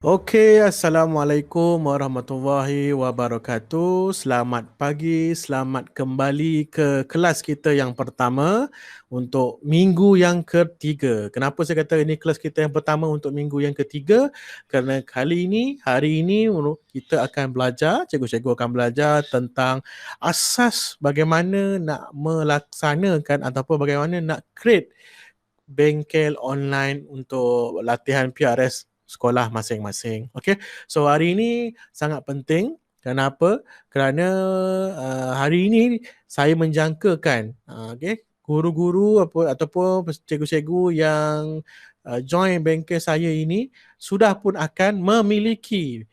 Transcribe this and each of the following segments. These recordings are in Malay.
Assalamualaikum warahmatullahi wabarakatuh. Selamat pagi, selamat kembali ke kelas kita yang pertama untuk minggu yang ketiga. Kenapa saya kata ini kelas kita yang pertama untuk minggu yang ketiga? Kerana hari ini kita akan belajar, cikgu-cikgu akan belajar tentang asas bagaimana nak melaksanakan ataupun bagaimana nak create bengkel online untuk latihan PRS sekolah masing-masing. Okey. So hari ini sangat penting. Kenapa? Kerana hari ini saya menjangkakan okey, guru-guru ataupun cikgu-cikgu yang join bengkel saya ini sudah pun akan memiliki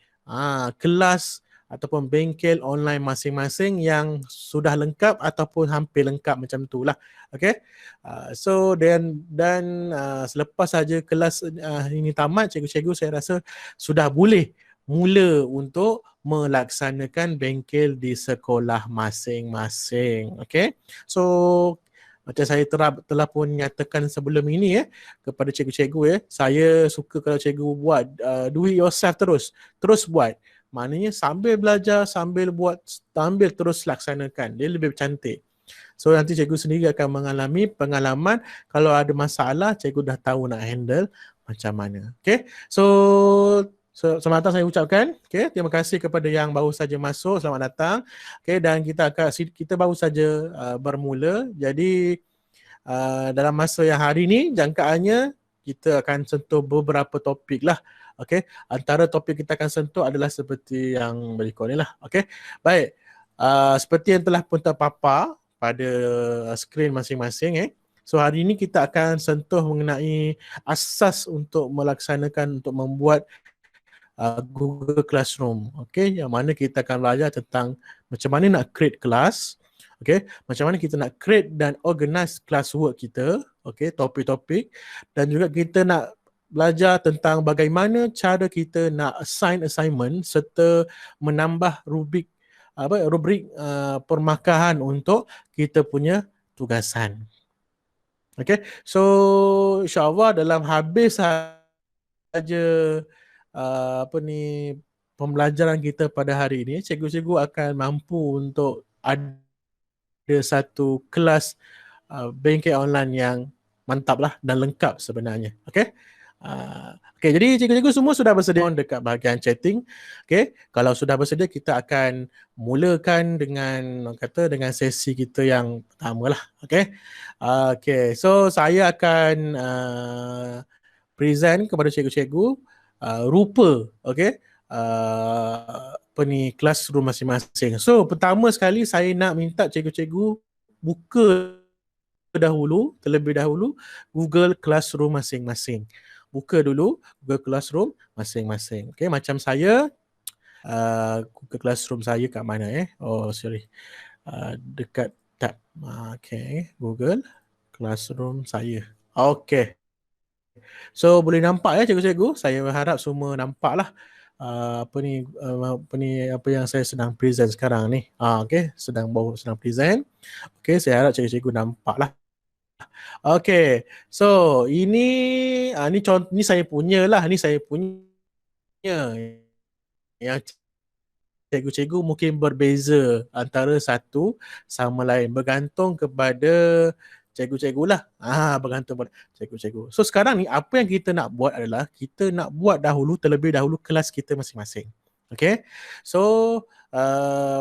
kelas ataupun bengkel online masing-masing yang sudah lengkap ataupun hampir lengkap macam itulah. Okey. Selepas saja kelas ini tamat, cikgu-cikgu saya rasa sudah boleh mula untuk melaksanakan bengkel di sekolah masing-masing. Okay. So macam saya telah pun nyatakan sebelum ini kepada cikgu-cikgu saya suka kalau cikgu buat do it yourself terus buat. Maknanya sambil belajar, sambil buat, sambil terus laksanakan. Dia lebih cantik. So nanti cikgu sendiri akan mengalami pengalaman kalau ada masalah, cikgu dah tahu nak handle macam mana. Okay. Selamat datang saya ucapkan. Okay. Terima kasih kepada yang baru saja masuk. Selamat datang. Okay. Dan kita baru saja bermula. Jadi dalam masa yang hari ini, jangkaannya kita akan sentuh beberapa topik lah. Okay. Antara topik kita akan sentuh adalah seperti yang berikut ni lah. Okay. Baik. Seperti yang telah pun terpapar pada skrin masing-masing So hari ini kita akan sentuh mengenai asas untuk melaksanakan, untuk membuat Google Classroom. Okay, yang mana kita akan belajar tentang macam mana nak create kelas, okay, macam mana kita nak create dan organize classwork kita, okay, topik-topik, dan juga kita nak belajar tentang bagaimana cara kita nak assign assignment serta menambah rubrik permakahan untuk kita punya tugasan. Okay, so insyaAllah dalam habis saja pembelajaran kita pada hari ini, cikgu-cikgu akan mampu untuk ada satu kelas bengkel online yang mantap lah dan lengkap sebenarnya. Okay. Okay, jadi cikgu-cikgu semua sudah bersedia dekat bahagian chatting. Okay, kalau sudah bersedia kita akan mulakan dengan sesi kita yang pertama lah. Okay. Okay, so saya akan present kepada cikgu-cikgu rupa classroom masing-masing. So pertama sekali saya nak minta cikgu-cikgu buka terlebih dahulu Google Classroom masing-masing. Buka dulu Google Classroom masing-masing. Okay, macam saya Google Classroom saya kat mana dekat tab. Okay, Google Classroom saya. Okay. So boleh nampak cikgu-cikgu. Saya harap semua nampak lah apa yang saya sedang present sekarang ni. Okay, sedang present. Okay, saya harap cikgu-cikgu nampak lah. Okay, so ini saya punya lah. Ni saya punya. Yang cikgu-cikgu mungkin berbeza antara satu sama lain, bergantung kepada cikgu-cikgu lah. Bergantung pada cikgu-cikgu. So sekarang ni apa yang kita nak buat adalah kita nak buat terlebih dahulu kelas kita masing-masing. Okay. So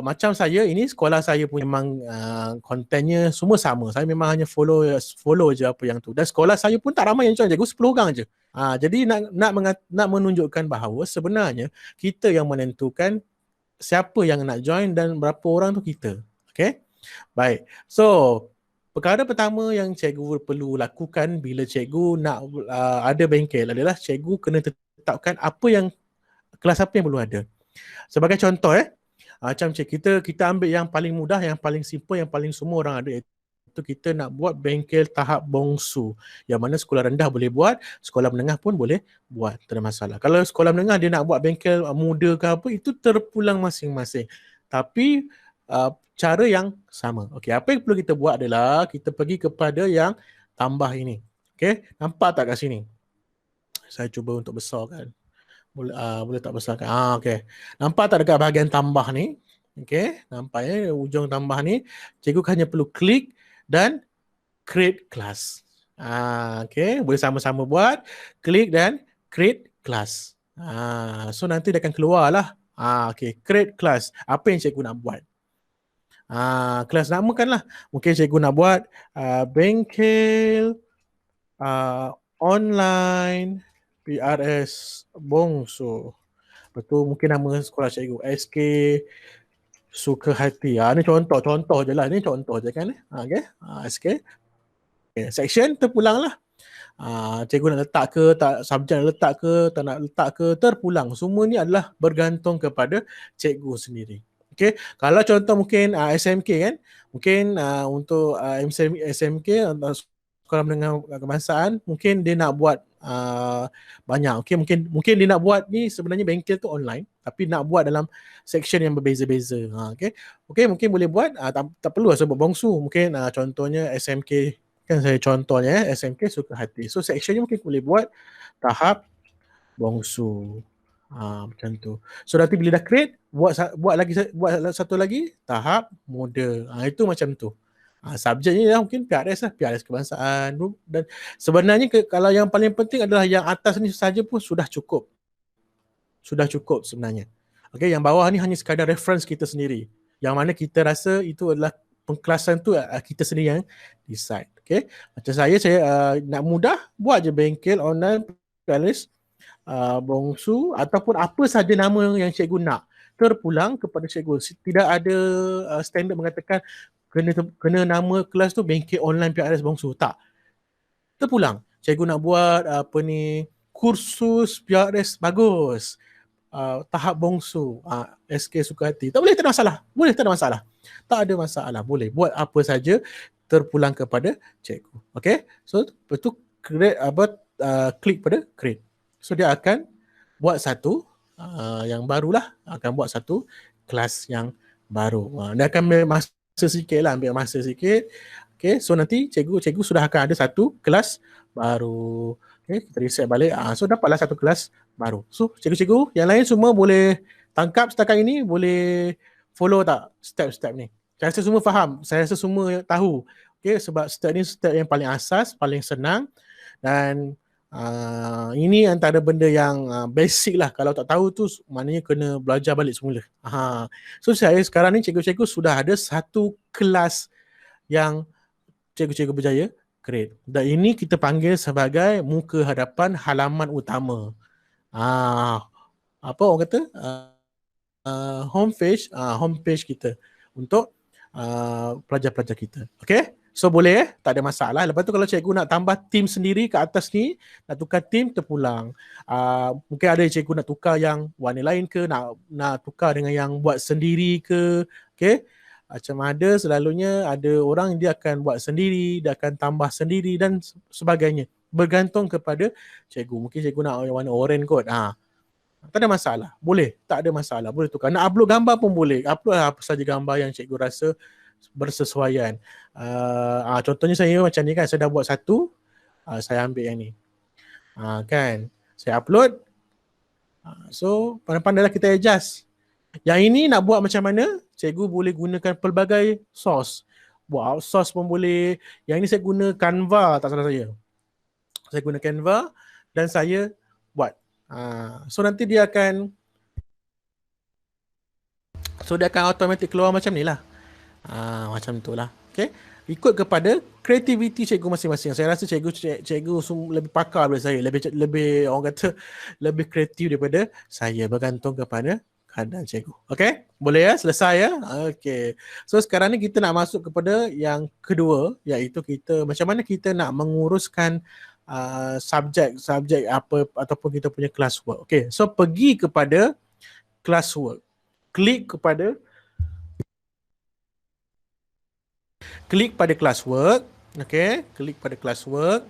macam saya, ini sekolah saya pun memang kontennya semua sama. Saya memang hanya follow je apa yang tu. Dan sekolah saya pun tak ramai yang join, cikgu 10 orang je. Jadi nak menunjukkan bahawa sebenarnya kita yang menentukan siapa yang nak join dan berapa orang tu kita. Okay. Baik. So perkara pertama yang cikgu perlu lakukan bila cikgu nak ada bengkel adalah cikgu kena tetapkan kelas apa yang perlu ada. Sebagai contoh macam kita ambil yang paling mudah, yang paling simple, yang paling semua orang ada, iaitu kita nak buat bengkel tahap bongsu. Yang mana sekolah rendah boleh buat, sekolah menengah pun boleh buat, tak ada masalah. Kalau sekolah menengah dia nak buat bengkel muda ke apa, itu terpulang masing-masing. Tapi cara yang sama. Okey, apa yang perlu kita buat adalah kita pergi kepada yang tambah ini. Okey, nampak tak kat sini? Saya cuba untuk besarkan. Boleh tak besarkan. Okey. Nampak tak dekat bahagian tambah ni? Okey, nampak ya ujung tambah ni. Cikgu hanya perlu klik dan create class. Okey, boleh sama-sama buat. Klik dan create class. So nanti dia akan keluar lah. Okey, create class. Apa yang cikgu nak buat? Kelas namakan lah. Mungkin cikgu nak buat bengkel online PRS Bongsu. Betul, mungkin nama sekolah cikgu SK Suka Hati. Ni contoh je lah. Ni contoh je kan. Okay. SK. Okay. Section terpulang lah. Cikgu nak letak ke, tak subjek nak letak ke, tak nak letak ke, terpulang. Semua ni adalah bergantung kepada cikgu sendiri. Okay. Kalau contoh mungkin SMK kan, mungkin untuk SMK, sekolah menengah kebangsaan, mungkin dia nak buat banyak. Okay, mungkin dia nak buat ni sebenarnya bengkel tu online, tapi nak buat dalam section yang berbeza-beza. Okay, mungkin boleh buat, tak perlu sebut bongsu. Mungkin contohnya SMK, kan saya contohnya SMK Suka Hati. So sectionnya mungkin boleh buat tahap bongsu. Macam tu. So nanti bila dah create, buat satu lagi tahap muda. Itu macam tu. Subjeknya dah mungkin PRS lah, PRS kebangsaan. Dan sebenarnya kalau yang paling penting adalah yang atas ni saja pun sudah cukup. Sudah cukup sebenarnya. Okay, yang bawah ni hanya sekadar reference kita sendiri. Yang mana kita rasa itu adalah pengkelasan tu kita sendiri yang decide. Okay, macam saya nak mudah, buat je bengkel online PRS bongsu ataupun apa saja nama yang cikgu nak, terpulang kepada cikgu. Tidak ada standard mengatakan kena nama kelas tu bengkel online PRS bongsu. Tak. Terpulang. Cikgu nak buat kursus PRS bagus. Tahap bongsu. SK Suka Hati. Tak boleh, tak ada masalah. Boleh, tak ada masalah. Tak ada masalah. Boleh. Buat apa saja terpulang kepada cikgu. Okay. So, betul klik pada create. So dia akan buat satu yang barulah, akan buat satu kelas yang baru. Dia akan ambil masa sikit lah, Okay, so nanti cikgu sudah akan ada satu kelas baru. Okay, kita reset balik. So dapatlah satu kelas baru. So cikgu-cikgu yang lain semua boleh tangkap setakat ini, boleh follow tak step-step ni? Saya rasa semua faham, saya rasa semua tahu. Okay, sebab step ni step yang paling asas, paling senang, dan ini antara benda yang basic lah. Kalau tak tahu tu maknanya kena belajar balik semula. So saya sekarang ni cikgu-cikgu sudah ada satu kelas yang cikgu-cikgu berjaya create. Dan ini kita panggil sebagai muka hadapan halaman utama. Apa orang kata? Homepage kita untuk pelajar-pelajar kita. Okay? So boleh tak ada masalah. Lepas tu kalau cikgu nak tambah tim sendiri ke atas ni, nak tukar tim terpulang. Mungkin ada cikgu nak tukar yang warna lain ke, nak tukar dengan yang buat sendiri ke. Okay? Macam ada selalunya ada orang dia akan buat sendiri, dia akan tambah sendiri dan sebagainya. Bergantung kepada cikgu. Mungkin cikgu nak warna oranye kot. Tak ada masalah. Boleh. Tak ada masalah. Boleh tukar. Nak upload gambar pun boleh. Upload apa saja gambar yang cikgu rasa bersesuaian. Contohnya saya macam ni kan. Saya dah buat satu. Saya ambil yang ni. Kan. Saya upload. So, pandai-pandailah kita adjust. Yang ini nak buat macam mana? Cikgu boleh gunakan pelbagai source. Buat outsource pun boleh. Yang ini saya guna Canva, tak salah saya. Saya guna Canva dan saya buat. So nanti dia akan automatic keluar macam ni lah. Macam tu lah. Okay. Ikut kepada kreativiti cikgu masing-masing. Saya rasa cikgu lebih pakar daripada saya. Lebih orang kata lebih kreatif daripada saya. Bergantung kepada keadaan cikgu. Okay. Boleh ya? Selesai ya? Okay. So sekarang ni kita nak masuk kepada yang kedua, iaitu kita macam mana kita nak menguruskan subjek apa ataupun kita punya classwork. Okay. So pergi kepada classwork. Klik pada classwork. Okay. Klik pada classwork.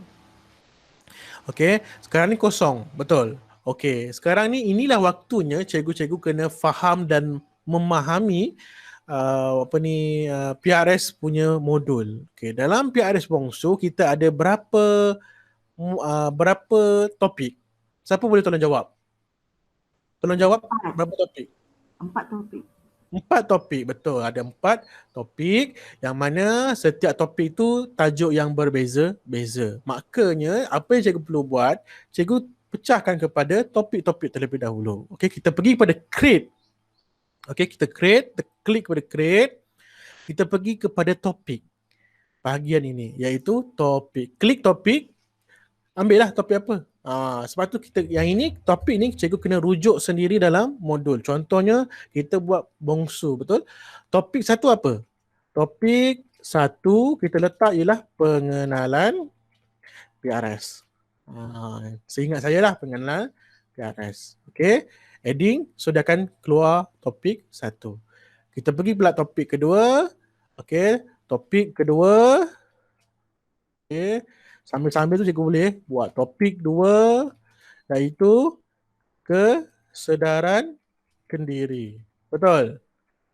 Okay. Sekarang ni kosong. Betul. Okay. Sekarang ni inilah waktunya cikgu-cikgu kena faham dan memahami PRS punya modul. Okay. Dalam PRS Bongsu kita ada berapa topik? Siapa boleh tolong jawab? Tolong jawab, 4. berapa topik? 4 topik. 4 topik, betul. Ada 4 topik yang mana setiap topik tu tajuk yang berbeza-beza. Makanya apa yang cikgu perlu buat, cikgu pecahkan kepada topik-topik terlebih dahulu. Okey, kita pergi pada create. Okey, kita klik pada create, kita pergi kepada topik. Bahagian ini iaitu topik. Klik topik, ambillah topik apa. Sebab tu kita yang ini topik ni cikgu kena rujuk sendiri dalam modul. Contohnya kita buat bongsu, betul? Topik satu apa? Topik satu kita letak ialah pengenalan PRS. Seingat saya lah pengenalan PRS. Okey. Heading sudah akan keluar topik satu. Kita pergi pula topik kedua. Okey. Topik kedua. Okey. Sambil-sambil tu cikgu boleh buat topik 2 iaitu kesedaran kendiri. Betul?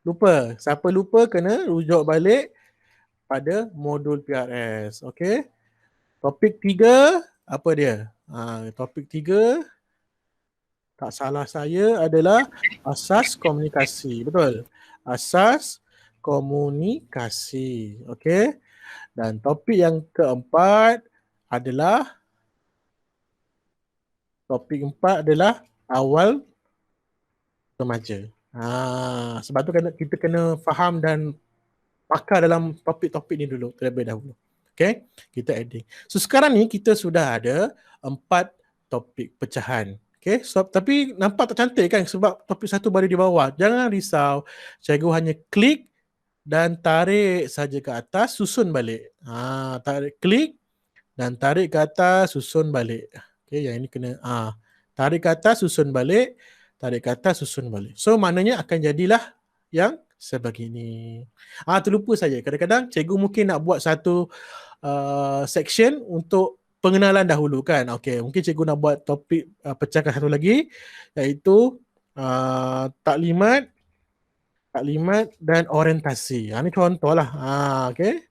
Lupa. Siapa lupa kena rujuk balik pada modul PRS. Okey. Topik 3 apa dia? Topik 3 tak salah saya adalah asas komunikasi. Betul? Asas komunikasi. Okey. Dan topik yang keempat adalah awal remaja. Sebab tu kita kena faham dan pakar dalam topik-topik ni dulu terlebih dahulu. Okay, kita adding. So sekarang ni kita sudah ada 4 topik pecahan. Okay, so, tapi nampak tak cantik kan sebab topik satu baru di bawah. Jangan risau, cikgu hanya klik dan tarik saja ke atas, susun balik. Klik dan tarik ke atas, susun balik. Okay, yang ini kena tarik ke atas, susun balik, tarik ke atas, susun balik. So maknanya akan jadilah yang sebegini. Terlupa saja. Kadang-kadang cikgu mungkin nak buat satu section untuk pengenalan dahulu kan. Okey, mungkin cikgu nak buat topik pecahkan satu lagi iaitu taklimat dan orientasi. Ini contohlah. Okey.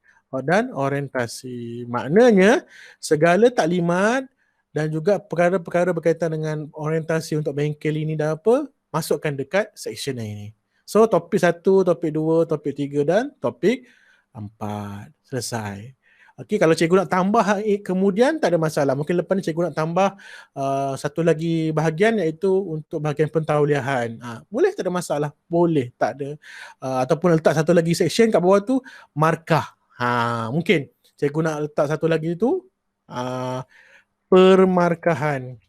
Dan orientasi. Maknanya segala taklimat dan juga perkara-perkara berkaitan dengan orientasi untuk bengkel ini dan apa, masukkan dekat section ini. So topik 1, topik 2, topik 3 dan topik 4. Selesai. Okey, kalau cikgu nak tambah kemudian tak ada masalah. Mungkin lepas ni cikgu nak tambah satu lagi bahagian iaitu untuk bahagian pentauliahan. Boleh, tak ada masalah. Boleh, tak ada. Ataupun letak satu lagi section kat bawah tu markah. Mungkin cikgu nak letak satu lagi tu permarkahan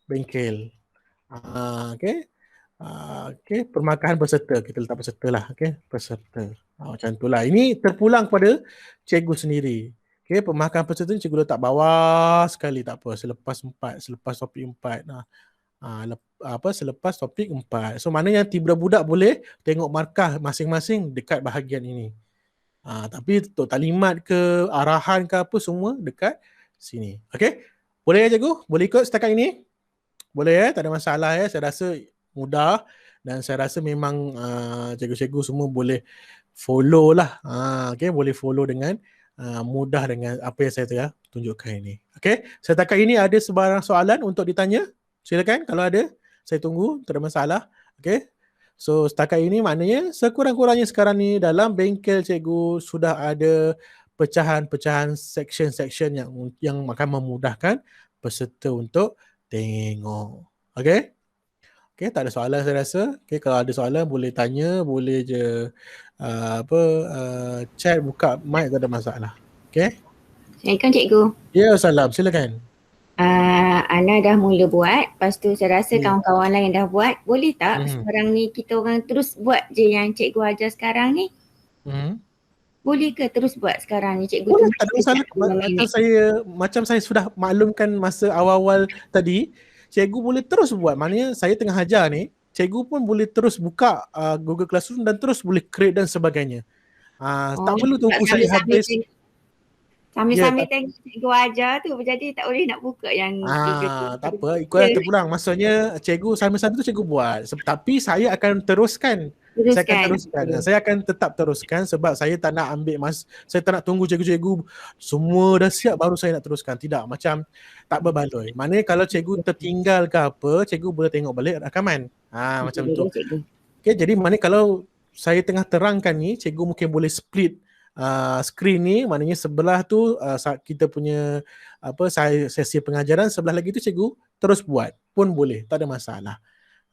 bengkel. Okey. Okey, permarkahan peserta. Kita letak peserta lah. Okey, peserta. Macam itulah. Ini terpulang kepada cikgu sendiri. Okey, permarkahan peserta ni cikgu letak bawah sekali, tak apa. Selepas topik 4. Selepas topik 4. So maknanya budak-budak boleh tengok markah masing-masing dekat bahagian ini. Tapi untuk taklimat ke, arahan ke apa semua dekat sini. Okey? Boleh ya cikgu? Boleh ikut setakat ini? Boleh ya? Tak ada masalah ya. Saya rasa mudah dan saya rasa memang cikgu-cikgu semua boleh follow lah. Okay? Boleh follow dengan mudah dengan apa yang saya telah tunjukkan ini. Okay? Setakat ini ada sebarang soalan untuk ditanya? Silakan kalau ada. Saya tunggu, tak ada masalah. Okay? So setakat ini maknanya sekurang-kurangnya sekarang ni dalam bengkel cikgu sudah ada pecahan-pecahan section-section yang akan memudahkan peserta untuk tengok. Okay? Okay, tak ada soalan saya rasa. Okay, kalau ada soalan boleh tanya, boleh je chat, buka mic, tak ada masalah. Okay? Assalamualaikum cikgu. Ya, salam. Silakan. Ana dah mula buat, lepas tu saya rasa kawan-kawan lain dah buat. Boleh tak sekarang ni kita orang terus buat je yang cikgu ajar sekarang ni? Boleh ke terus buat sekarang ni cikgu? Boleh, tak ada masalah. Macam saya sudah maklumkan masa awal-awal tadi, cikgu boleh terus buat. Maknanya saya tengah ajar ni, cikgu pun boleh terus buka Google Classroom dan terus boleh create dan sebagainya. Tak perlu tunggu saya habis. Sambil-sambil tengok cikgu ajar tu, jadi tak boleh nak buka yang tak apa, ikutlah terpulang. Maksudnya cikgu sambil-sambil tu cikgu buat. Tapi saya akan teruskan Saya akan Teruskan. teruskan. Saya akan tetap teruskan sebab saya tak nak ambil saya tak nak tunggu cikgu-cikgu semua dah siap baru saya nak teruskan. Tidak, macam tak berbaloi. Maknanya kalau cikgu tertinggal ke apa, cikgu boleh tengok balik rakaman. Macam tu. Okay, jadi maknanya kalau saya tengah terangkan ni, cikgu mungkin boleh split screen ni, maknanya sebelah tu kita punya sesi pengajaran, sebelah lagi tu cikgu terus buat pun boleh, tak ada masalah.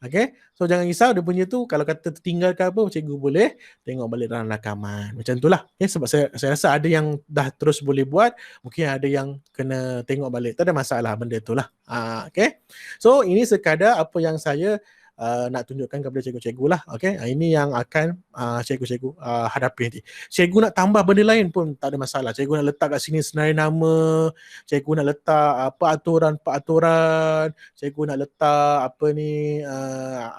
Okay, so jangan risau dia punya tu, kalau kata tertinggal ke apa, cikgu boleh tengok balik dalam rakaman. Macam tu lah. Okay, sebab saya rasa ada yang dah terus boleh buat, mungkin ada yang kena tengok balik. Tak ada masalah benda tu lah. Okay, so ini sekadar apa yang saya nak tunjukkan kepada cikgu-cikgu lah. Okay, ini yang akan cikgu-cikgu hadapi nanti. Cikgu nak tambah benda lain pun tak ada masalah. Cikgu nak letak kat sini senarai nama, cikgu nak letak peraturan-peraturan, cikgu nak letak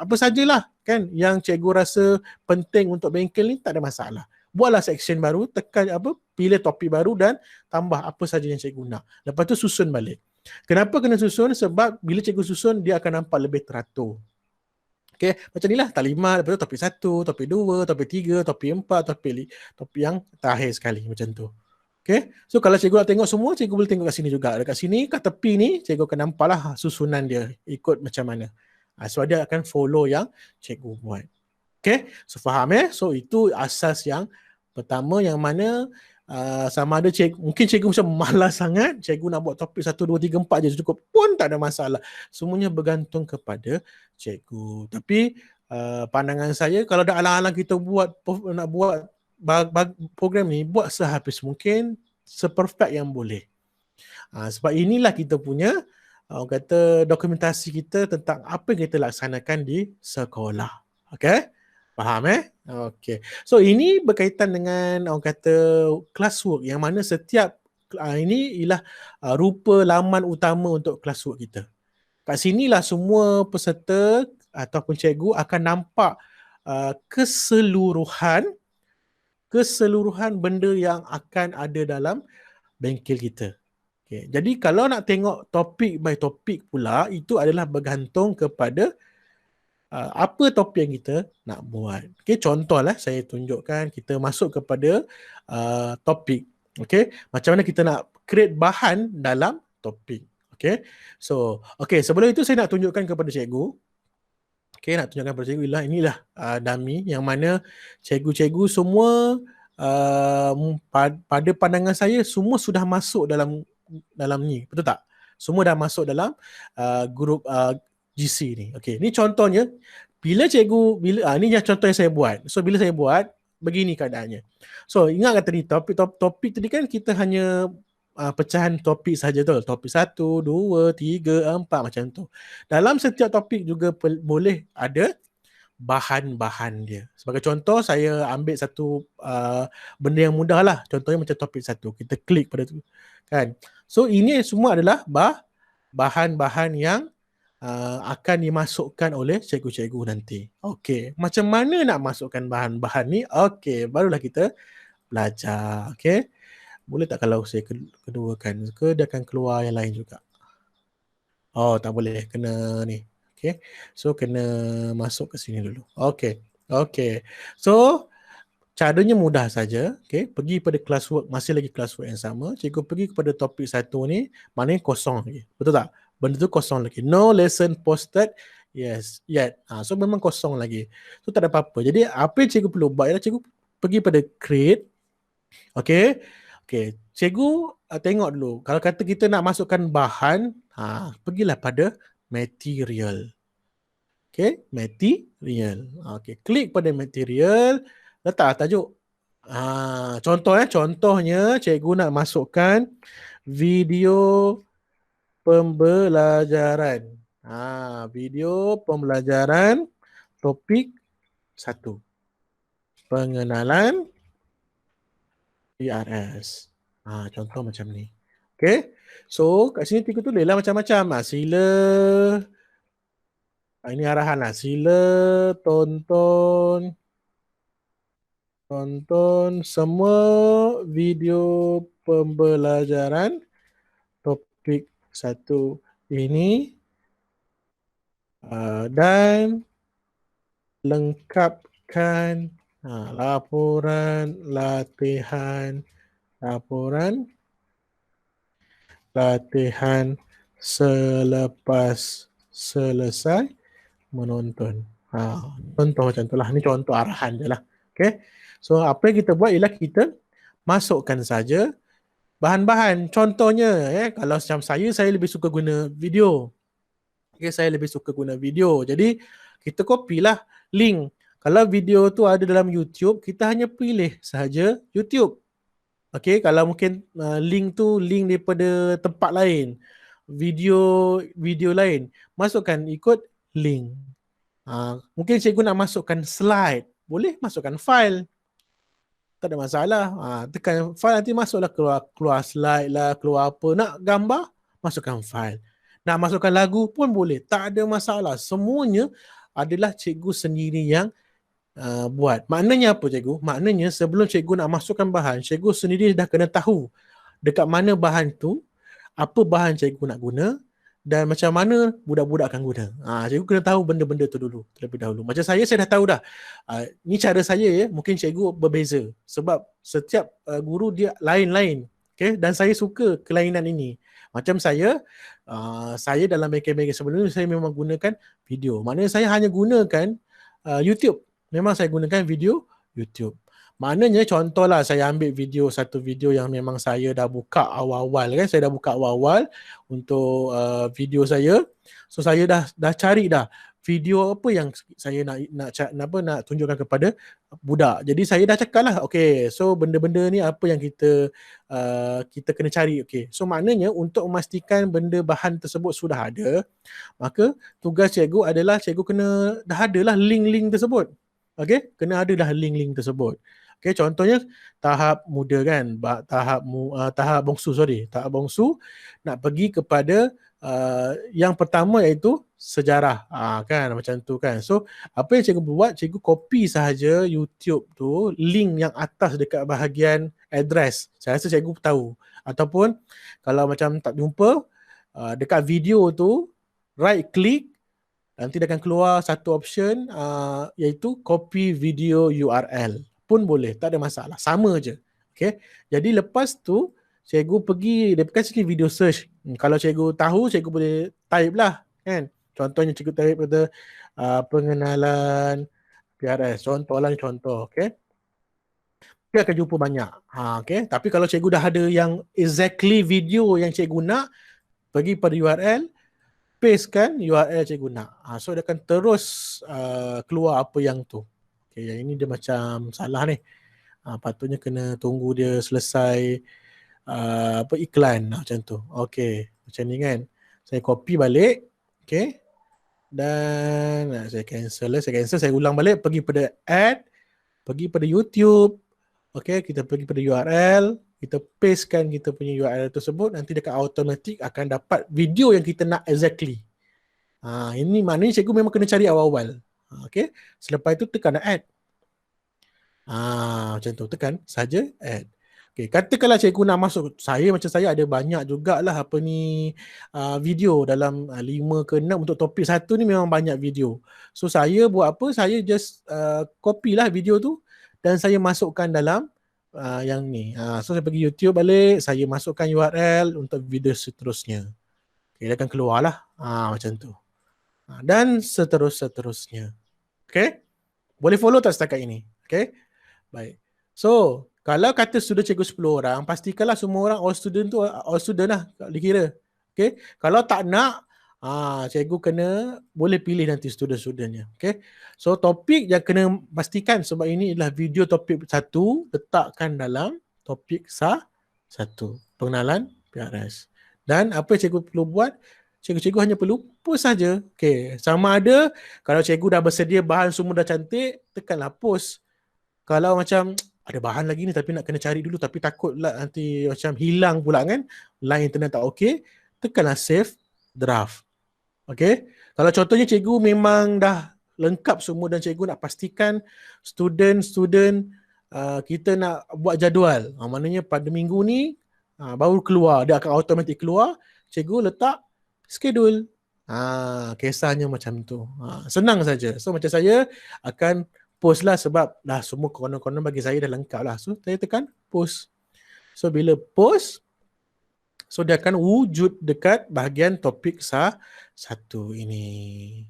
apa sajalah kan yang cikgu rasa penting untuk bengkel ni, tak ada masalah. Buatlah section baru, tekan pilih topik baru dan tambah apa saja yang cikgu nak. Lepas tu susun balik. Kenapa kena susun? Sebab bila cikgu susun, dia akan nampak lebih teratur. Okay, macam ni lah taklimat, lepas tu topik 1, topik 2, topik 3, topik 4, topik yang terakhir sekali, macam tu. Okay, so kalau cikgu nak tengok semua, cikgu boleh tengok kat sini juga. Dekat sini, kat tepi ni, cikgu akan nampak lah susunan dia, ikut macam mana. So dia akan follow yang cikgu buat. Okay, so faham So itu asas yang pertama, yang mana sama ada mungkin cikgu macam malas sangat, cikgu nak buat topik 1, 2, 3, 4 je cukup, pun tak ada masalah. Semuanya bergantung kepada cikgu. Tapi pandangan saya, kalau dah alang-alang kita nak buat program ni, buat sehabis mungkin, seperfect yang boleh. Sebab inilah kita punya kata dokumentasi kita tentang apa yang kita laksanakan di sekolah. Okay? Faham Okay. So ini berkaitan dengan orang kata classwork, yang mana setiap ini ialah rupa laman utama untuk classwork kita. Kat sinilah semua peserta ataupun cikgu akan nampak keseluruhan benda yang akan ada dalam bengkel kita. Okay. Jadi kalau nak tengok topik by topik pula, itu adalah bergantung kepada apa topik yang kita nak buat. Okay, contohlah saya tunjukkan, kita masuk kepada topik. Okay, macam mana kita nak create bahan dalam topik. Okay, so sebelum itu saya nak tunjukkan kepada cikgu. Okay, nak tunjukkan kepada cikgu, inilah dummy yang mana cikgu-cikgu semua pada pandangan saya semua sudah masuk dalam ni, betul tak? Semua dah masuk dalam grup GC ni. Okay, ni contohnya bila ni contoh yang saya buat. So bila saya buat, begini keadaannya. So ingat kata ni topik tadi kan kita hanya pecahan topik saja tu. Topik 1, 2, 3, 4 macam tu. Dalam setiap topik juga boleh ada bahan-bahan dia. Sebagai contoh, saya ambil satu benda yang mudah lah. Contohnya macam topik 1. Kita klik pada tu. Kan? So ini semua adalah bahan-bahan yang akan dimasukkan oleh cikgu-cikgu nanti. Okey, macam mana nak masukkan bahan-bahan ni? Okey, barulah kita belajar. Okey, boleh tak kalau saya keduakan ke dia akan keluar yang lain juga? Oh, tak boleh, kena ni. Okey, so kena masuk ke sini dulu. Okey, so caranya mudah saja. Okey, pergi pada classwork, masih lagi classwork yang sama. Cikgu pergi kepada topik 1 ni, maknanya kosong lagi. Betul tak? Benda tu kosong lagi. No lesson posted yet. So memang kosong lagi. So tak ada apa-apa. Jadi apa yang cikgu perlu buat ialah cikgu pergi pada create. Okey, cikgu tengok dulu. Kalau kata kita nak masukkan bahan, pergilah pada material. Okey, material. Okey, klik pada material, letak tajuk. Contohnya cikgu nak masukkan video pembelajaran. Video pembelajaran topik 1. Pengenalan PRS. Contoh macam ni. Okay. So kat sini cikgu tulis lah macam-macam. Sila, ini arahan lah. Sila tonton semua video pembelajaran topik 1 ini dan lengkapkan memastikan laporan latihan selepas selesai menonton. Contoh macam tu lah. Ni contoh arahan je lah. Okay. So apa yang kita buat ialah kita masukkan saja bahan-bahan. Contohnya, kalau macam saya lebih suka guna video. Okay, saya lebih suka guna video. Jadi kita copy lah link. Kalau video tu ada dalam YouTube, kita hanya pilih sahaja YouTube. Okay, kalau mungkin link tu link daripada tempat lain, video lain, masukkan ikut link. Mungkin cikgu nak masukkan slide, boleh masukkan file, tak ada masalah. Tekan file, nanti masuklah keluar slide lah, keluar apa. Nak gambar, masukkan file. Nak masukkan lagu pun boleh, tak ada masalah. Semuanya adalah cikgu sendiri yang buat. Maknanya apa cikgu? Maknanya sebelum cikgu nak masukkan bahan, cikgu sendiri dah kena tahu dekat mana bahan tu, apa bahan cikgu nak guna, dan macam mana budak-budak akan guna. Cikgu kena tahu benda-benda tu dulu, terlebih dahulu. Macam saya dah tahu dah. Ni cara saya ya, mungkin cikgu berbeza. Sebab setiap guru dia lain-lain. Okay? Dan saya suka kelainan ini. Macam saya dalam bagian-bagian sebelum ni, saya memang gunakan video. Maknanya saya hanya gunakan YouTube. Memang saya gunakan video YouTube. Maknanya contohlah saya ambil satu video yang memang saya dah buka awal-awal kan. Saya dah buka awal-awal untuk video saya. So saya dah cari dah video apa yang saya nak tunjukkan kepada budak. Jadi saya dah cakap lah, okay, so benda-benda ni apa yang kita kena cari. Okay. So maknanya untuk memastikan benda bahan tersebut sudah ada, maka tugas cikgu adalah cikgu kena dah ada lah link-link tersebut. Okay, kena ada dah link-link tersebut. Okay, contohnya tahap muda kan, tahap bongsu nak pergi kepada yang pertama iaitu sejarah, kan macam tu kan. So apa yang cikgu buat, cikgu copy sahaja YouTube tu, link yang atas dekat bahagian address. Saya rasa cikgu tahu. Ataupun kalau macam tak jumpa, dekat video tu right click, nanti dia akan keluar satu option iaitu copy video URL. Pun boleh, tak ada masalah, sama je. Okay. Jadi lepas tu cikgu pergi, dia kan sikit video search. Kalau cikgu tahu, cikgu boleh type lah kan. Contohnya cikgu type kata pengenalan PRS, contoh, okay. Dia akan jumpa banyak. Okay. Tapi kalau cikgu dah ada yang exactly video yang cikgu nak, pergi pada URL, pastekan URL cikgu nak. So dia akan terus keluar apa yang tu. Okay, yang ini dia macam salah ni. Patutnya kena tunggu dia selesai iklan macam tu. Okay, macam ni kan. Saya copy balik. Okay. Dan saya cancel, saya ulang balik, pergi pada add, pergi pada YouTube. Okay, kita pergi pada URL, kita pastekan kita punya URL tersebut, nanti dekat automatik akan dapat video yang kita nak exactly. Ini maknanya cikgu memang kena cari awal-awal. Okay, selepas itu tekan add. Macam tu, tekan saja add. Okay, katakanlah cikgu nak masuk, macam saya ada banyak jugalah video dalam 5 ke 6 untuk topik satu ni, memang banyak video. So saya buat apa, saya just copy lah video tu dan saya masukkan dalam yang ni. So saya pergi YouTube balik, saya masukkan URL untuk video seterusnya. Okay, dia akan keluar lah macam tu. Dan seterusnya. Okay, boleh follow tak setakat ini? Okay, baik. So kalau kata sudah cikgu 10 orang, pastikanlah semua orang all student lah dikira. Okay, kalau tak nak, cikgu boleh pilih nanti student-studentnya. Okay, so topik yang kena pastikan, sebab ini adalah video topik 1, letakkan dalam topik 1, pengenalan PRS. Dan apa cikgu perlu buat, cikgu hanya perlu post saja. Okay, sama ada kalau cikgu dah bersedia bahan semua dah cantik, tekanlah post. Kalau macam ada bahan lagi ni tapi nak kena cari dulu, tapi takutlah nanti macam hilang pula kan, line internet tak okey, tekanlah save draft. Okey, kalau contohnya cikgu memang dah lengkap semua dan cikgu nak pastikan student kita nak buat jadual, maknanya pada minggu ni baru keluar, dia akan automatik keluar, cikgu letak schedule. Kisahnya macam tu. Senang saja. So macam saya akan post lah sebab dah semua konon-konon bagi saya dah lengkap lah. So saya tekan post. So bila post, so dia akan wujud dekat bahagian topik satu ini.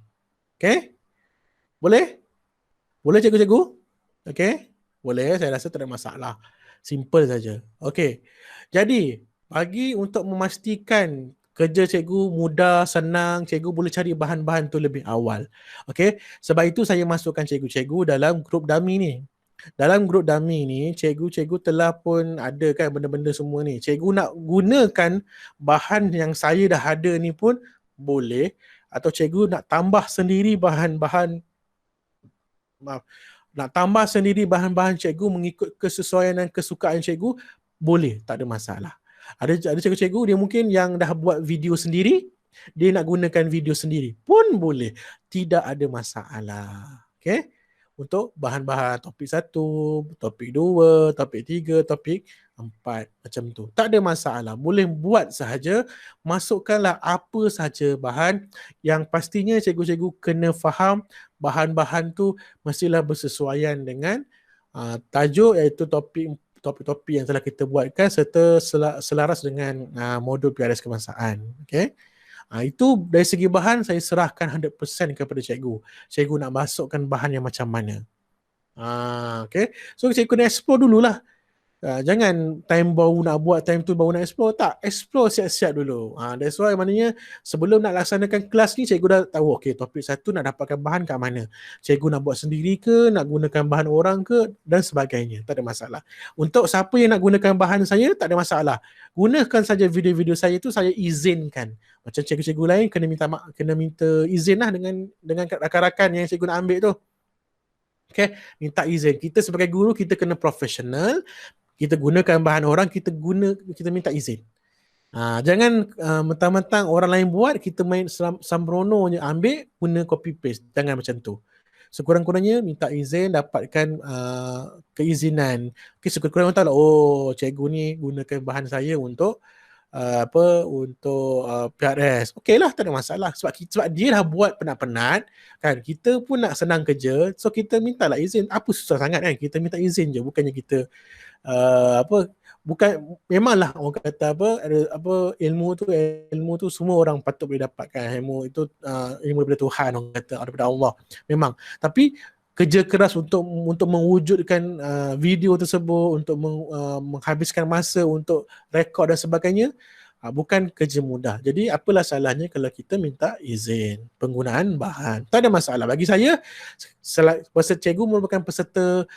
Okay? Boleh? Boleh cikgu-cikgu? Okay? Boleh, saya rasa tak ada masalah. Simple saja. Okay. Jadi, bagi untuk memastikan kerja cikgu mudah, senang, cikgu boleh cari bahan-bahan tu lebih awal. Okay? Sebab itu saya masukkan cikgu-cikgu dalam grup dummy ni. Dalam grup dummy ni, cikgu-cikgu telah pun ada kan benda-benda semua ni. Cikgu nak gunakan bahan yang saya dah ada ni pun boleh. Atau cikgu nak tambah sendiri bahan-bahan, maaf, nak tambah sendiri bahan-bahan cikgu mengikut kesesuaian dan kesukaan cikgu, boleh, tak ada masalah. Ada cikgu-cikgu dia mungkin yang dah buat video sendiri, dia nak gunakan video sendiri pun boleh, tidak ada masalah. Okay? Untuk bahan-bahan topik 1, topik 2, topik 3, topik 4, macam tu. Tak ada masalah, boleh buat sahaja, masukkanlah apa sahaja bahan yang pastinya cikgu-cikgu kena faham bahan-bahan tu mestilah bersesuaian dengan tajuk iaitu topik-topik yang telah kita buatkan serta selaras dengan modul PRS kebangsaan. Okay? Itu dari segi bahan saya serahkan 100% kepada cikgu. Cikgu nak masukkan bahan yang macam mana. Okay? So cikgu kena explore dululah. Jangan time baru nak buat, time tu baru nak explore. Tak, explore siap-siap dulu. That's why maknanya sebelum nak laksanakan kelas ni, cikgu dah tahu, okay, topik 1 nak dapatkan bahan kat mana. Cikgu nak buat sendiri ke, nak gunakan bahan orang ke, dan sebagainya. Tak ada masalah. Untuk siapa yang nak gunakan bahan saya, tak ada masalah. Gunakan saja video-video saya tu, saya izinkan. Macam cikgu-cikgu lain kena minta izin lah dengan rakan-rakan yang cikgu nak ambil tu. Okay, minta izin. Kita sebagai guru, kita kena profesional. Kita gunakan bahan orang, kita minta izin. Jangan mentang-mentang orang lain buat, kita main sambrono je ambil, guna copy paste. Jangan macam tu. Sekurang-kurangnya minta izin, dapatkan keizinan. Okay, sekurang-kurangnya tahu lah, oh cikgu ni gunakan bahan saya untuk PRS. Okey lah, tak ada masalah. Sebab dia dah buat penat-penat, kan, kita pun nak senang kerja, so kita mintalah izin. Apa susah sangat kan, kita minta izin je, bukannya kita bukan, memanglah orang kata ilmu tu semua orang patut boleh dapatkan. Ilmu itu ilmu daripada Tuhan, orang kata daripada Allah, memang. Tapi kerja keras untuk mewujudkan video tersebut, untuk menghabiskan masa untuk rekod dan sebagainya, bukan kerja mudah. Jadi apalah salahnya kalau kita minta izin penggunaan bahan. Tak ada masalah. Bagi saya, peserta cikgu merupakan peserta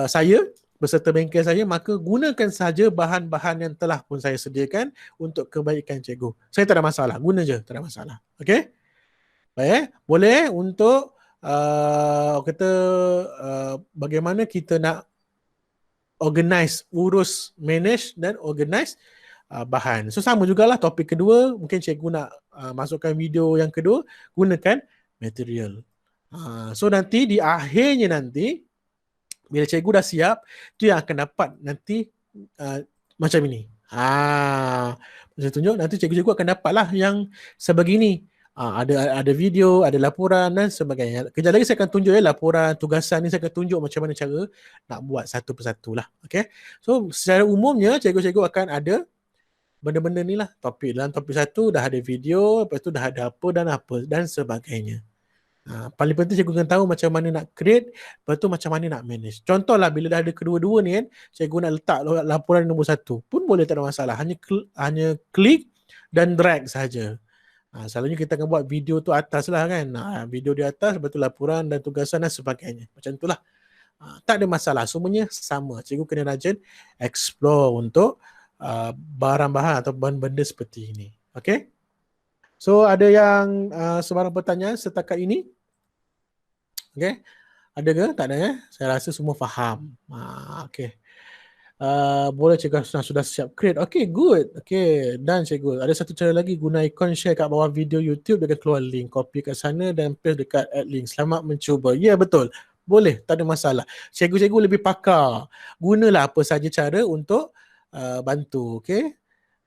saya, beserta bengkel saya, maka gunakan saja bahan-bahan yang telah pun saya sediakan untuk kebaikan cikgu. Saya tak ada masalah, guna je, tak ada masalah. Okey? Baik, boleh untuk bagaimana kita nak organize, urus, manage dan organize bahan. So sama jugalah topik kedua, mungkin cikgu nak masukkan video yang kedua, gunakan material. So nanti di akhirnya nanti, bila cikgu dah siap, tu yang akan dapat nanti macam ini. Saya tunjuk, nanti cikgu-cikgu akan dapatlah yang sebegini. Ada video, ada laporan dan sebagainya. Kejap lagi saya akan tunjuk laporan, tugasan ni saya akan tunjuk macam mana cara nak buat satu persatu lah. Okay? So secara umumnya cikgu-cikgu akan ada benda-benda ni lah. Dalam topik 1 dah ada video, lepas tu dah ada apa dan sebagainya. Paling penting cikgu kena tahu macam mana nak create, lepas tu macam mana nak manage. Contohlah bila dah ada kedua-dua ni kan, cikgu nak letak laporan nombor 1 pun boleh, tak ada masalah. Hanya klik dan drag sahaja. Selalunya kita akan buat video tu atas lah kan. Video di atas, lepas tu laporan dan tugasan dan sebagainya. Macam tu lah. Tak ada masalah. Semuanya sama. Cikgu kena rajin explore untuk barang-bahan atau benda-benda seperti ini. Okay? So ada yang sebarang pertanyaan setakat ini? Okay? Ada ke? Tak ada ya? Saya rasa semua faham. Okay. Boleh cikgu sudah siap create. Okay, good. Okay, done cikgu. Ada satu cara lagi, guna ikon share kat bawah video YouTube, dia akan keluar link. Copy kat sana dan paste dekat add link. Selamat mencuba. Ya, betul. Boleh, tak ada masalah. Cikgu-cikgu lebih pakar. Gunalah apa saja cara untuk bantu. Okay.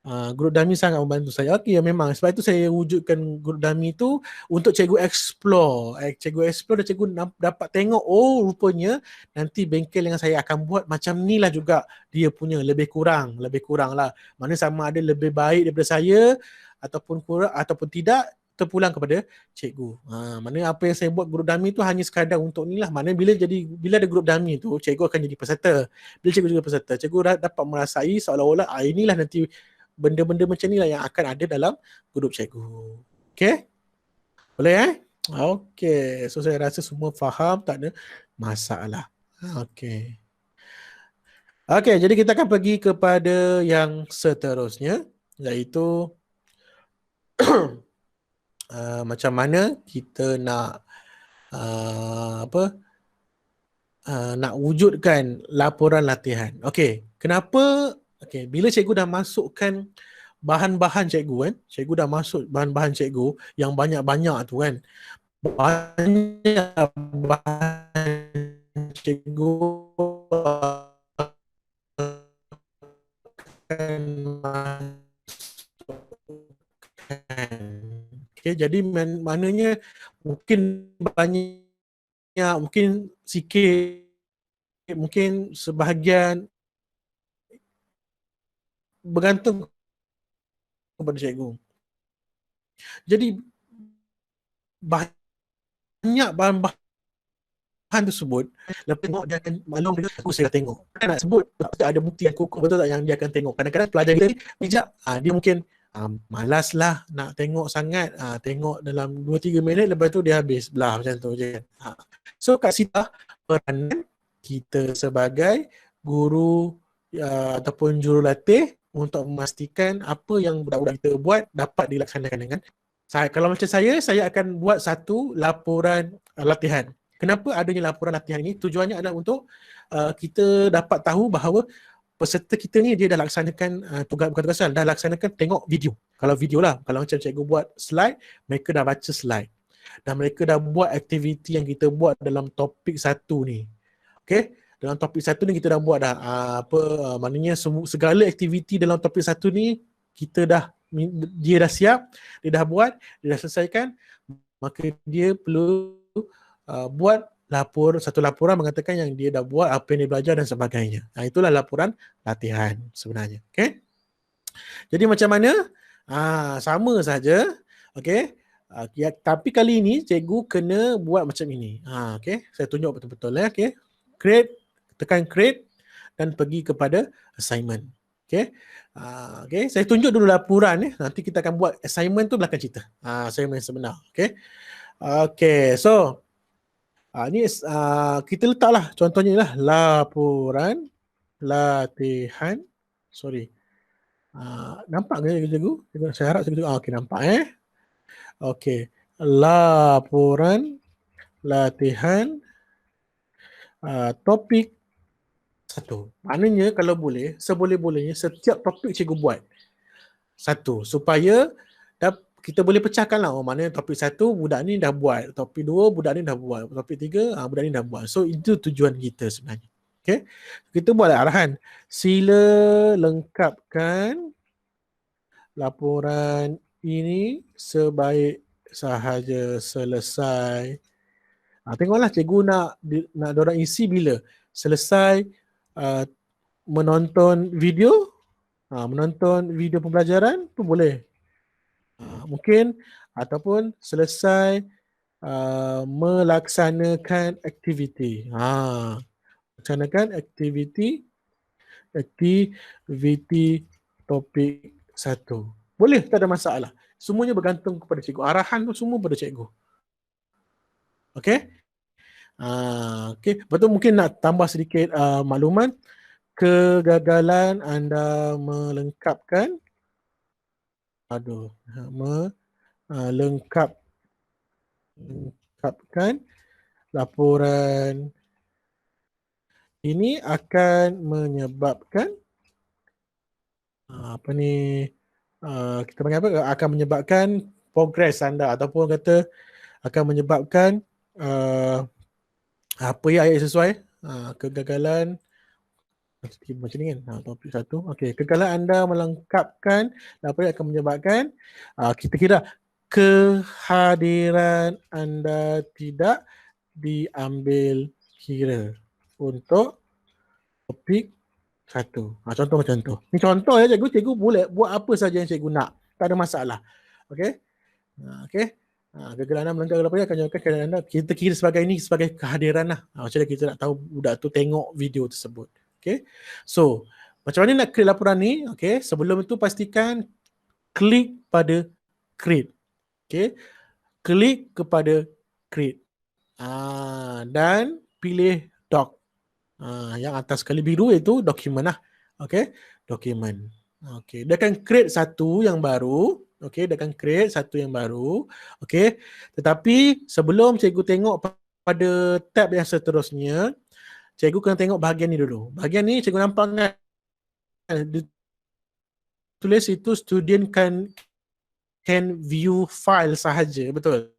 Group dummy sangat membantu saya. Okey, ya memang. Sebab itu saya wujudkan group dummy tu untuk cikgu explore. Cikgu explore dan cikgu dapat tengok, oh rupanya nanti bengkel yang saya akan buat macam ni lah juga dia punya, lebih kurang lah. Mana sama ada lebih baik daripada saya ataupun kurang ataupun tidak, terpulang kepada cikgu. Mana apa yang saya buat group dummy tu hanya sekadar untuk ni lah. Mana bila ada group dummy tu, cikgu akan jadi peserta. Bila cikgu jadi peserta, cikgu dapat merasai seolah-olah inilah nanti benda-benda macam ni lah yang akan ada dalam grup cikgu. Okay? Boleh Okay. So saya rasa semua faham, tak ada masalah. Okay. Okay, jadi kita akan pergi kepada yang seterusnya, iaitu macam mana kita nak nak wujudkan laporan latihan. Okay, kenapa? Okay, bila cikgu dah masukkan bahan-bahan cikgu kan, cikgu dah masuk bahan-bahan cikgu yang banyak-banyak tu kan, banyak bahan cikgu akan masukkan. Okay, jadi maknanya mungkin banyak, mungkin sikit, mungkin sebahagian, bergantung kepada cikgu. Jadi banyak bahan tersebut, lepas tengok dia akan maklum dia, aku saya dah tengok. Kan nak sebut, tak ada bukti yang kukuh, betul tak yang dia akan tengok. Kadang-kadang pelajar kita ni bijak, dia mungkin malas lah nak tengok sangat, tengok dalam 2-3 minit, lepas tu dia habis belah macam tu je. So kat situ peranan kita sebagai guru ataupun jurulatih untuk memastikan apa yang budak-budak kita buat dapat dilaksanakan dengan. Kalau macam saya akan buat satu laporan latihan. Kenapa adanya laporan latihan ini? Tujuannya adalah untuk kita dapat tahu bahawa peserta kita ni dia dah laksanakan bukan dah laksanakan tengok video. Kalau video lah, kalau macam cikgu buat slide, mereka dah baca slide. Dan mereka dah buat aktiviti yang kita buat dalam topik 1 ni. Okay? Dalam topik 1 ni kita dah buat dah maknanya segala aktiviti dalam topik 1 ni dia dah siap, dia dah buat, dia dah selesaikan, maka dia perlu buat satu laporan mengatakan yang dia dah buat, apa yang dia belajar dan sebagainya. Itulah laporan latihan sebenarnya. Okay? Jadi macam mana? Sama saja. Okay? Tapi kali ini cikgu kena buat macam ini. Okay? Saya tunjuk betul-betul. Okay? Tekan create dan pergi kepada assignment. Okay? Okay? Saya tunjuk dulu laporan. Nanti kita akan buat assignment tu belakang cerita. Assignment sebenar. Okay? Okay, so ni kita letaklah contohnya lah laporan latihan. Sorry. Nampak ke cikgu? Saya harap cikgu. Okay, nampak Okay. Laporan latihan topik 1. Maknanya kalau boleh, seboleh-bolehnya setiap topik cikgu buat 1 supaya kita boleh pecahkan lah. Mana topik 1 budak ni dah buat, topik 2 budak ni dah buat, topik 3 budak ni dah buat. So itu tujuan kita sebenarnya. Okay? Kita buatlah arahan. Sila lengkapkan laporan ini sebaik sahaja selesai. Tengoklah cikgu nak diorang isi bila selesai menonton video pembelajaran pun boleh. Mungkin ataupun selesai melaksanakan aktiviti. Laksanakan aktiviti topik 1. Boleh, tak ada masalah. Semuanya bergantung kepada cikgu. Arahan tu semua pada cikgu. Okay? Okay. Betul, mungkin nak tambah sedikit makluman. Kegagalan anda melengkapkan lengkapkan laporan ini akan menyebabkan kita panggil apa? Akan menyebabkan progres anda, ataupun kata akan menyebabkan apa ya ayat sesuai? Kegagalan Macam ni kan. Topik 1. Okey, kegagalan anda melengkapkan laporan akan menyebabkan kita kira kehadiran anda tidak diambil kira untuk topik 1. Contoh macam tu. Ni contoh ya cikgu. Cikgu boleh buat apa saja yang cikgu nak. Tak ada masalah. Okey. Okey. Kegagalan anda melengkapkan laporan akan menyebabkan kehadiran anda. Kita kira sebagai ni sebagai kehadiran lah. Macam mana kita nak tahu budak tu tengok video tersebut. Okay. So, macam mana nak create laporan ni? Okay. Sebelum itu pastikan klik pada create. Okay. Klik kepada create. Dan pilih doc. Yang atas sekali biru itu dokumen lah. Okay. Dokumen. Okay. Dia akan create satu yang baru. Okay. Dia akan create satu yang baru. Okay. Tetapi sebelum cikgu tengok pada tab yang seterusnya, cikgu kena tengok bahagian ni dulu. Bahagian ni cikgu nampak kan tulis itu student can view file sahaja, betul?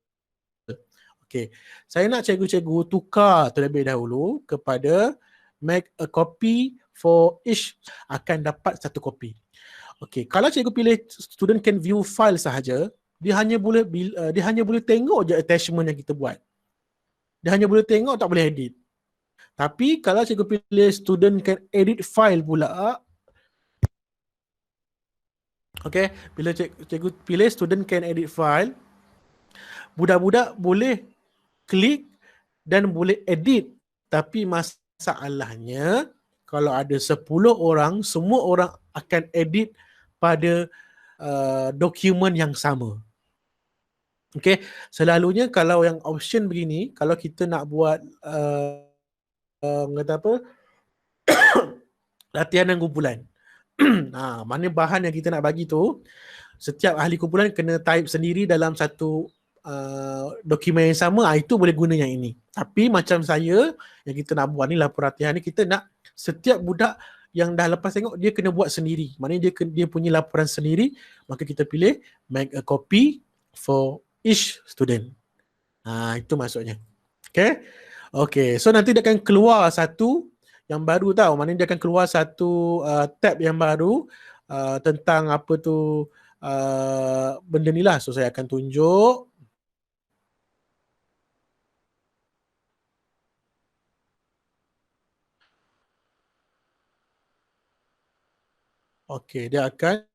Okey. Saya nak cikgu-cikgu tukar terlebih dahulu kepada make a copy for each, akan dapat satu kopi. Okey, kalau cikgu pilih student can view file sahaja, dia hanya boleh tengok je attachment yang kita buat. Dia hanya boleh tengok, tak boleh edit. Tapi kalau cikgu pilih student can edit file pula, okay, bila cikgu pilih student can edit file, budak-budak boleh klik dan boleh edit. Tapi masalahnya, kalau ada 10 orang, semua orang akan edit pada dokumen yang sama. Okay, selalunya kalau yang option begini, kalau kita nak buat kata apa, latihan dan kumpulan. Mana bahan yang kita nak bagi tu, setiap ahli kumpulan kena type sendiri dalam satu dokumen yang sama. Itu boleh guna yang ini. Tapi macam saya, yang kita nak buat ni laporan latihan ni, kita nak setiap budak yang dah lepas tengok, dia kena buat sendiri. Maknanya dia punya laporan sendiri. Maka kita pilih make a copy for each student. Itu maksudnya. Okay, so nanti dia akan keluar satu yang baru tau. Maknanya dia akan keluar satu tab yang baru tentang apa tu benda ni lah. So saya akan tunjuk. Okay, dia akan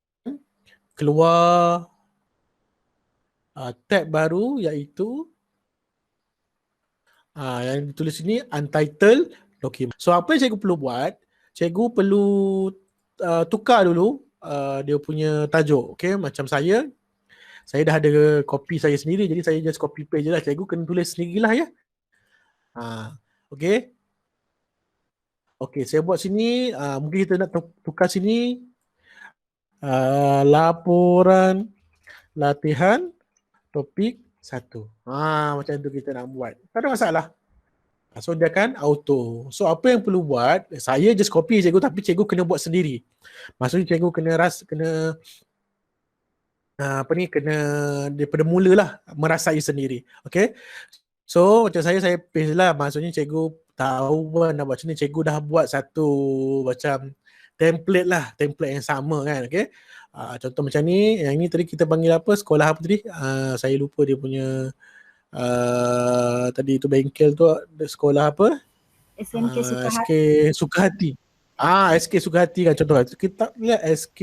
keluar tab baru iaitu yang ditulis ini untitled document. So apa yang cikgu perlu buat, cikgu perlu tukar dulu dia punya tajuk. Okay, macam saya dah ada copy saya sendiri, jadi saya just copy paste je lah. Cikgu kena tulis sendirilah ya. Okay. Okay, saya buat sini, mungkin kita nak tukar sini laporan latihan topik 1. Macam tu kita nak buat. Tak ada masalah. So dia akan auto. So apa yang perlu buat, saya just copy cikgu, tapi cikgu kena buat sendiri. Maksudnya cikgu kena kena daripada mula lah merasai sendiri. Okay. So macam saya paste lah. Maksudnya cikgu tahu pun nak buat macam ni. Cikgu dah buat satu macam template lah. Template yang sama kan. Okay. Contoh macam ni. Yang ni tadi kita panggil apa? Sekolah apa tadi? Saya lupa dia punya tadi tu bengkel tu sekolah apa? SMK Sukahati. SK Sukahati. SK Sukahati kan contoh. Kita lihat SK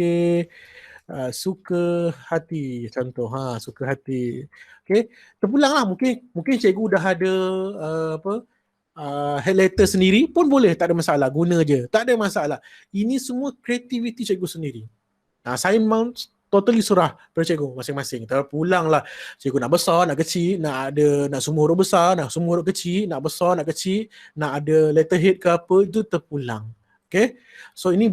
Sukahati contoh. Sukahati. Okay. Terpulang lah. Mungkin cikgu dah ada head letter sendiri pun boleh. Tak ada masalah. Guna je. Tak ada masalah. Ini semua kreativiti cikgu sendiri. Saya memang totally surah pada cikgu masing-masing. Terpulang lah. Cikgu nak besar, nak kecil, nak semua huruf besar, nak semua huruf kecil, nak besar, nak kecil, nak ada letterhead ke apa, itu terpulang. Okay. So ini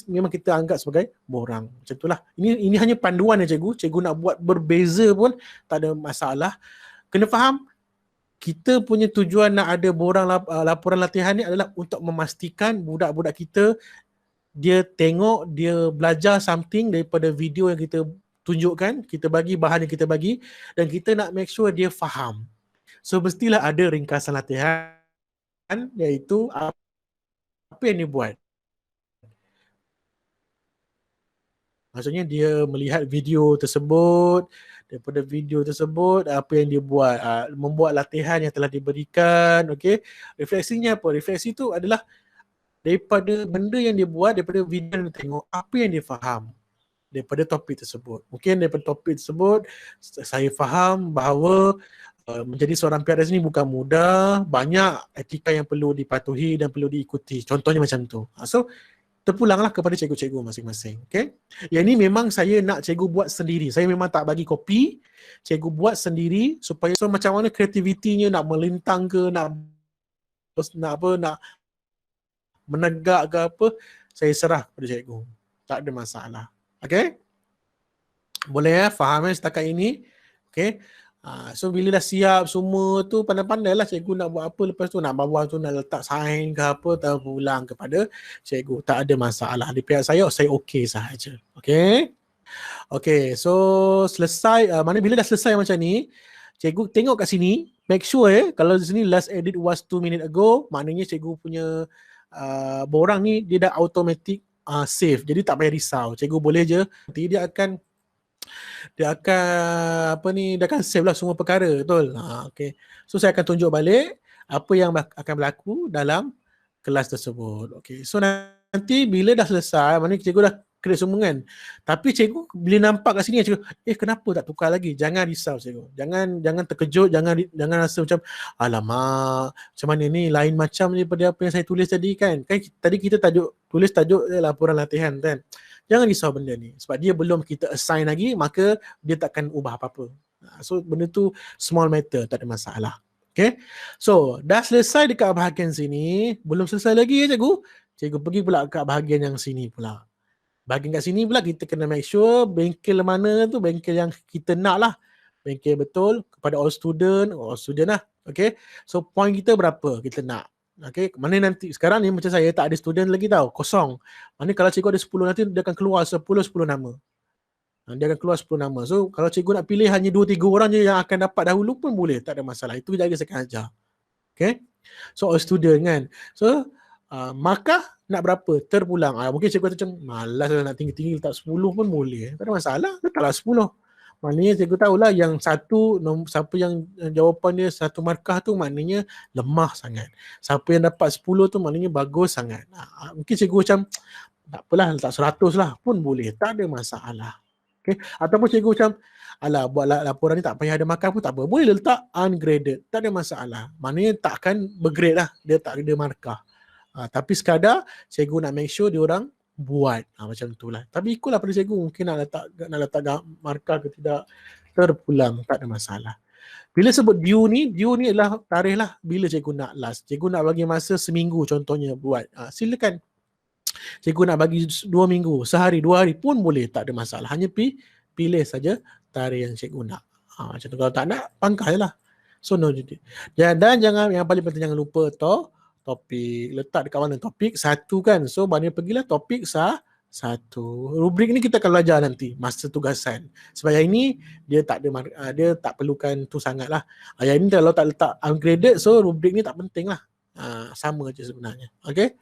memang kita anggap sebagai borang. Macam itulah. Ini hanya panduan ya cikgu. Cikgu nak buat berbeza pun tak ada masalah. Kena faham, kita punya tujuan nak ada borang laporan latihan ni adalah untuk memastikan budak-budak kita dia tengok, dia belajar something daripada video yang kita tunjukkan, kita bagi bahan yang kita bagi, dan kita nak make sure dia faham. So mestilah ada ringkasan latihan, iaitu apa yang dia buat. Maksudnya dia melihat video tersebut, daripada video tersebut apa yang dia buat, membuat latihan yang telah diberikan. Okey, refleksinya apa? Refleksi tu adalah daripada benda yang dia buat, daripada video yang dia tengok, apa yang dia faham daripada topik tersebut. Mungkin daripada topik tersebut saya faham bahawa menjadi seorang PRS ni bukan mudah, banyak etika yang perlu dipatuhi dan perlu diikuti. Contohnya macam tu. So terpulanglah kepada cikgu-cikgu masing-masing. Okay? Yang ni memang saya nak cikgu buat sendiri. Saya memang tak bagi kopi, cikgu buat sendiri supaya so macam mana kreativitinya nak melintang ke, nak menegak ke apa, saya serah kepada cikgu. Tak ada masalah. Okay? Boleh faham setakat ini? Okay? So bila dah siap semua tu, pandai-pandai lah cikgu nak buat apa, lepas tu nak bawah tu nak letak sign ke apa, terpulang kepada cikgu. Tak ada masalah. Di pihak saya okey sahaja. Okay? Okay, so selesai, bila dah selesai macam ni, cikgu tengok kat sini, make sure kalau di sini last edit was 2 minutes ago, maknanya cikgu punya borang ni dia dah automatic save. Jadi tak payah risau. Cikgu boleh je, nanti dia akan save lah semua perkara, betul? Okay. So saya akan tunjuk balik apa yang akan berlaku dalam kelas tersebut. Okay. So nanti bila dah selesai, maknanya cikgu dah create semua kan. Tapi cikgu bila nampak kat sini, cikgu, kenapa tak tukar lagi? Jangan risau cikgu. Jangan terkejut, jangan rasa macam alamak, macam mana ni lain macam daripada apa yang saya tulis tadi kan. Kan tadi kita tulis tajuk laporan latihan kan. Jangan risau benda ni. Sebab dia belum kita assign lagi, maka dia takkan ubah apa-apa. So benda tu small matter, tak ada masalah. Okay. So dah selesai dekat bahagian sini. Belum selesai lagi cikgu. Cikgu pergi pula kat bahagian yang sini pula. Bahagian kat sini pula kita kena make sure bengkel mana tu, bengkel yang kita nak lah. Bengkel betul kepada all student lah. Okay. So point kita berapa kita nak. Okay, mana nanti sekarang ni macam saya tak ada student lagi tau, kosong. Mana kalau cikgu ada 10 nanti dia akan keluar 10 nama. Dia akan keluar 10 nama. So kalau cikgu nak pilih hanya 2-3 orang je yang akan dapat dahulu pun boleh, tak ada masalah. Itu jaga saya akan ajar. Okay. So all student kan. So markah nak berapa? Terpulang. Mungkin cikgu kata macam malas lah nak tinggi-tinggi letak 10 pun boleh. Tak ada masalah. Letaklah 10. Maknanya cikgu tahulah yang siapa yang jawapan dia satu markah tu maknanya lemah sangat. Siapa yang dapat 10 tu maknanya bagus sangat. Mungkin cikgu macam tak apalah letak 100 lah pun boleh. Tak ada masalah. Okay? Ataupun cikgu macam buat laporan ni tak payah ada markah pun tak apa. Boleh letak ungraded. Tak ada masalah. Maknanya takkan bergrade lah. Dia tak ada markah. Tapi sekadar cikgu nak make sure dia orang buat macam itulah. Tapi ikutlah pada cikgu, mungkin nak letak markah ke tidak, terpulang, tak ada masalah. Bila sebut due ni adalah tarikh lah bila cikgu nak last. Cikgu nak bagi masa seminggu contohnya buat. Silakan. Cikgu nak bagi 2 minggu, sehari, 2 hari pun boleh, tak ada masalah. Hanya pilih saja tarikh yang cikgu nak. Macam tu. Kalau tak nak, pangkal lah. So no duty. Dan jangan, yang paling penting jangan lupa topik. Letak dekat mana topik? 1 kan. So maknanya pergilah topik 1. Rubrik ni kita akan belajar nanti masa tugasan. Sebab yang ini dia tak perlukan tu sangat lah. Yang ini kalau tak letak ungraded, so rubrik ni tak penting lah. Sama je sebenarnya. Okay.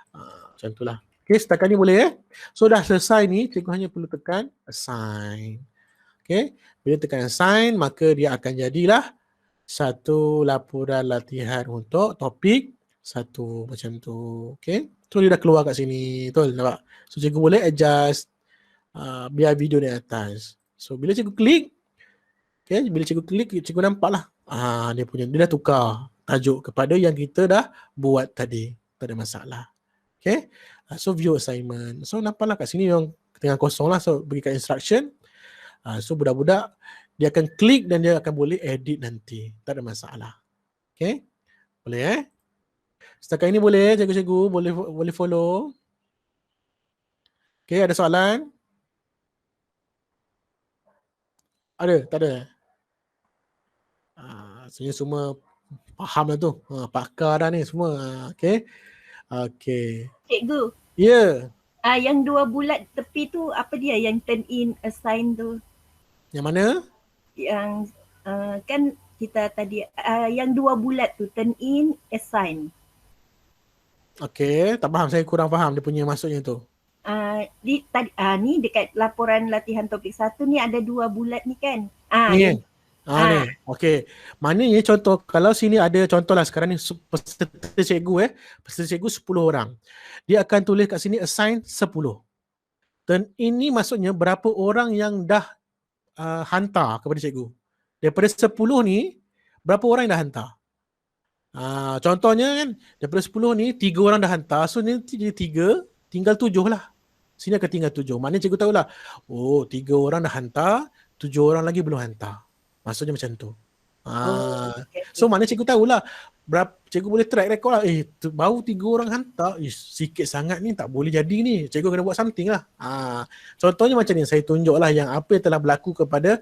Macam tu lah. Okay, setakat ni boleh So dah selesai ni, cikgu hanya perlu tekan assign. Okay. Bila tekan assign, maka dia akan jadilah satu laporan latihan untuk topik 1 macam tu. Okay. So dia dah keluar kat sini. Betul nampak? So cikgu boleh adjust biar video di atas. So bila cikgu klik, okay, bila cikgu klik, cikgu nampak lah dia dah tukar tajuk kepada yang kita dah buat tadi. Tak ada masalah. Okay. So view assignment. So nampaklah kat sini yang tengah kosong lah. So berikan instruction. So budak-budak dia akan klik dan dia akan boleh edit nanti. Tak ada masalah. Okay. Boleh Setakat ini boleh cikgu-cikgu, boleh follow. Okay, ada soalan? Ada? Tak ada? Sebenarnya semua faham lah tu. Pakar dah ni semua. Okay. Okay. Cikgu. Ya. Yeah. Yang 2 bulat tepi tu apa dia yang turn in, assign tu? Yang mana? Yang kan kita tadi yang 2 bulat tu turn in, assign. Okay, tak faham. Saya kurang faham dia punya maksudnya tu. Ni dekat laporan latihan topik 1 ni ada 2 bulat ni kan. Ni. Ni. Okey. Maknanya contoh kalau sini ada contoh lah sekarang ni peserta cikgu peserta cikgu 10 orang. Dia akan tulis kat sini assign 10. Dan ini maksudnya berapa orang yang dah hantar kepada cikgu. Daripada 10 ni berapa orang yang dah hantar? Contohnya kan daripada 10 ni 3 orang dah hantar. So ni jadi 3 tinggal 7 lah. Sini akan tinggal 7. Maknanya cikgu tahulah. Oh, 3 orang dah hantar, 7 orang lagi belum hantar. Maksudnya macam tu. So maknanya cikgu tahulah. Cikgu boleh track record lah. Baru 3 orang hantar. Sikit sangat ni tak boleh jadi ni. Cikgu kena buat something lah. Contohnya macam ni. Saya tunjuk lah yang apa yang telah berlaku kepada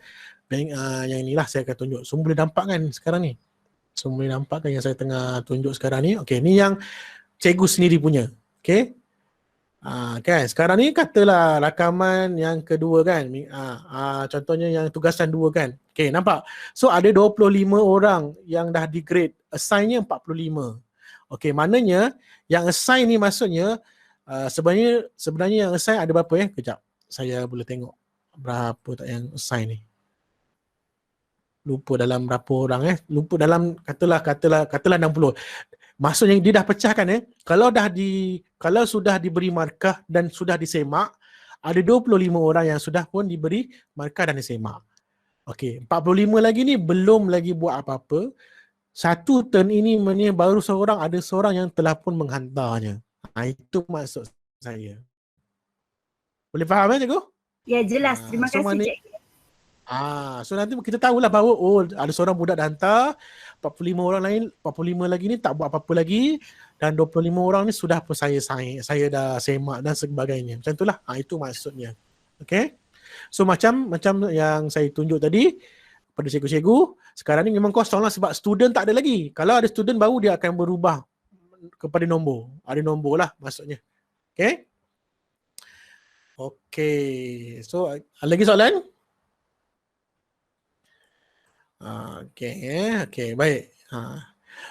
yang inilah saya akan tunjuk. Semua boleh nampak kan sekarang ni. Semua boleh nampak kan yang saya tengah tunjuk sekarang ni. Okay, ni yang cikgu sendiri punya. Okay. Kan sekarang ni katalah rakaman yang kedua kan, contohnya yang tugasan 2 kan. Okay, nampak? So ada 25 orang yang dah di grade, assign-nya 45. Okay, maknanya yang assign ni maksudnya sebenarnya yang assign ada berapa kejap saya boleh tengok berapa tak yang assign ni. Lupa dalam berapa orang lupa dalam katalah 60. Maksudnya dia dah pecahkan kalau sudah diberi markah dan sudah disemak, ada 25 orang yang sudah pun diberi markah dan disemak. Okey, 45 lagi ni belum lagi buat apa-apa. Satu turn ini baru ada seorang yang telah pun menghantarnya. Itu maksud saya. Boleh faham cikgu? Ya, jelas. Terima kasih cikgu. So nanti kita tahulah bahawa ada seorang budak dah hantar, 45 lagi ni tak buat apa-apa lagi, dan 25 orang ni sudah pun saya dah semak dan sebagainya. Macam itulah. Itu maksudnya. Okay. So macam yang saya tunjuk tadi pada cikgu-cikgu, sekarang ni memang kosong lah sebab student tak ada lagi. Kalau ada student baru dia akan berubah kepada nombor. Ada nombor lah maksudnya. Okay. Okay. So lagi soalan? Okay, baik.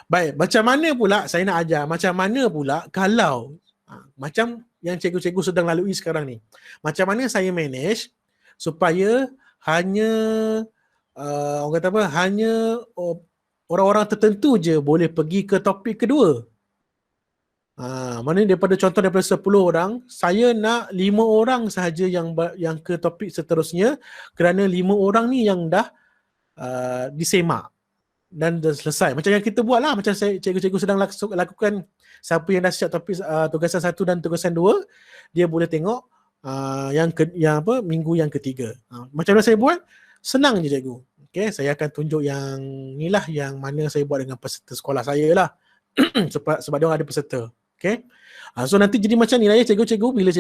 Baik, macam mana pula saya nak ajar, macam mana pula kalau macam yang cikgu-cikgu sedang lalui sekarang ni. Macam mana saya manage supaya hanya orang kata apa, hanya orang-orang tertentu je boleh pergi ke topik kedua. Maknanya daripada 10 orang, saya nak 5 orang sahaja yang ke topik seterusnya kerana 5 orang ni yang dah disemak dan dah selesai. Macam yang kita buat lah, macam cikgu-cikgu sedang lakukan. Siapa yang dah siap topik tugasan 1 dan tugasan 2, dia boleh tengok minggu yang ketiga. Macam mana saya buat? Senang je cikgu. Okay, saya akan tunjuk yang ni lah, yang mana saya buat dengan peserta sekolah saya lah. sebab dia orang ada peserta. Okay. So nanti jadi macam ni lah cikgu-cikgu, bila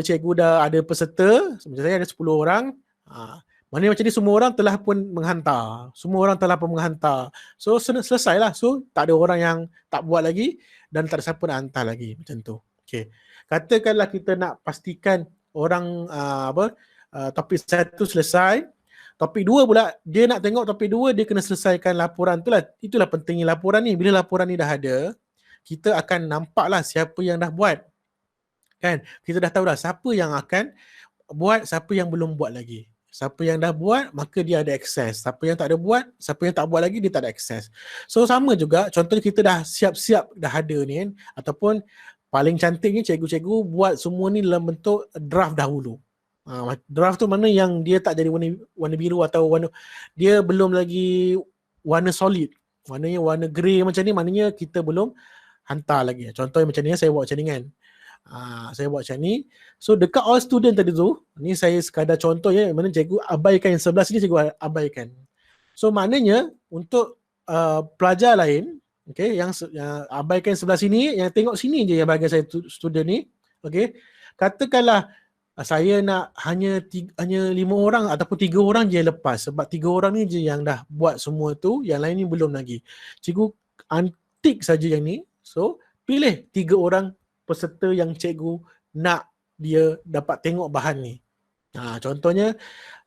cikgu dah ada peserta, macam saya ada 10 orang, maknanya macam ni semua orang telah pun menghantar. So selesai lah. So tak ada orang yang tak buat lagi dan tak ada siapa nak hantar lagi. Macam tu. Okay. Katakanlah kita nak pastikan orang topik 1 selesai. Topik 2 pula, dia nak tengok topik 2, dia kena selesaikan laporan tu lah. Itulah pentingnya laporan ni. Bila laporan ni dah ada, kita akan nampak lah siapa yang dah buat. Kan? Kita dah tahu dah siapa yang akan buat, siapa yang belum buat lagi. Siapa yang dah buat, maka dia ada akses. Siapa yang tak ada buat, siapa yang tak buat lagi, dia tak ada akses. So sama juga, contohnya kita dah siap-siap dah ada ni kan, ataupun paling cantiknya cikgu-cikgu buat semua ni dalam bentuk draft dahulu. Draft tu mana yang dia tak jadi warna biru atau dia belum lagi warna solid. Maknanya warna grey macam ni, maknanya kita belum hantar lagi. Contohnya macam ni, saya buat macam ni kan. Saya buat macam ni. So dekat all student tadi tu, ni saya sekadar contoh mana cikgu abaikan yang sebelah sini, cikgu abaikan. So maknanya untuk pelajar lain, okay, yang abaikan sebelah sini, yang tengok sini je yang bahagian saya student ni, okay. Katakanlah saya nak hanya 5 orang ataupun 3 orang je lepas, sebab 3 orang ni je yang dah buat semua tu, yang lain ni belum lagi. Cikgu antik saja yang ni. So pilih 3 orang peserta yang cikgu nak dia dapat tengok bahan ni. Contohnya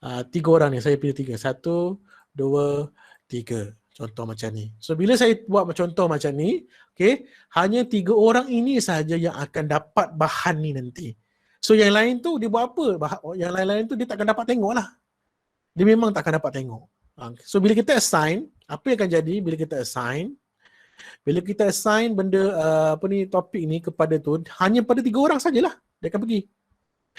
3 orang ni, saya pilih 3. 1, 2, 3. Contoh macam ni. So bila saya buat contoh macam ni, okay, hanya 3 orang ini sahaja yang akan dapat bahan ni nanti. So yang lain tu dia buat apa? Yang lain-lain tu dia takkan dapat tengok lah. Dia memang takkan dapat tengok. So bila kita assign, apa yang akan jadi bila kita assign? Bila kita assign benda topik ni kepada tu, hanya pada 3 orang sajalah dia akan pergi.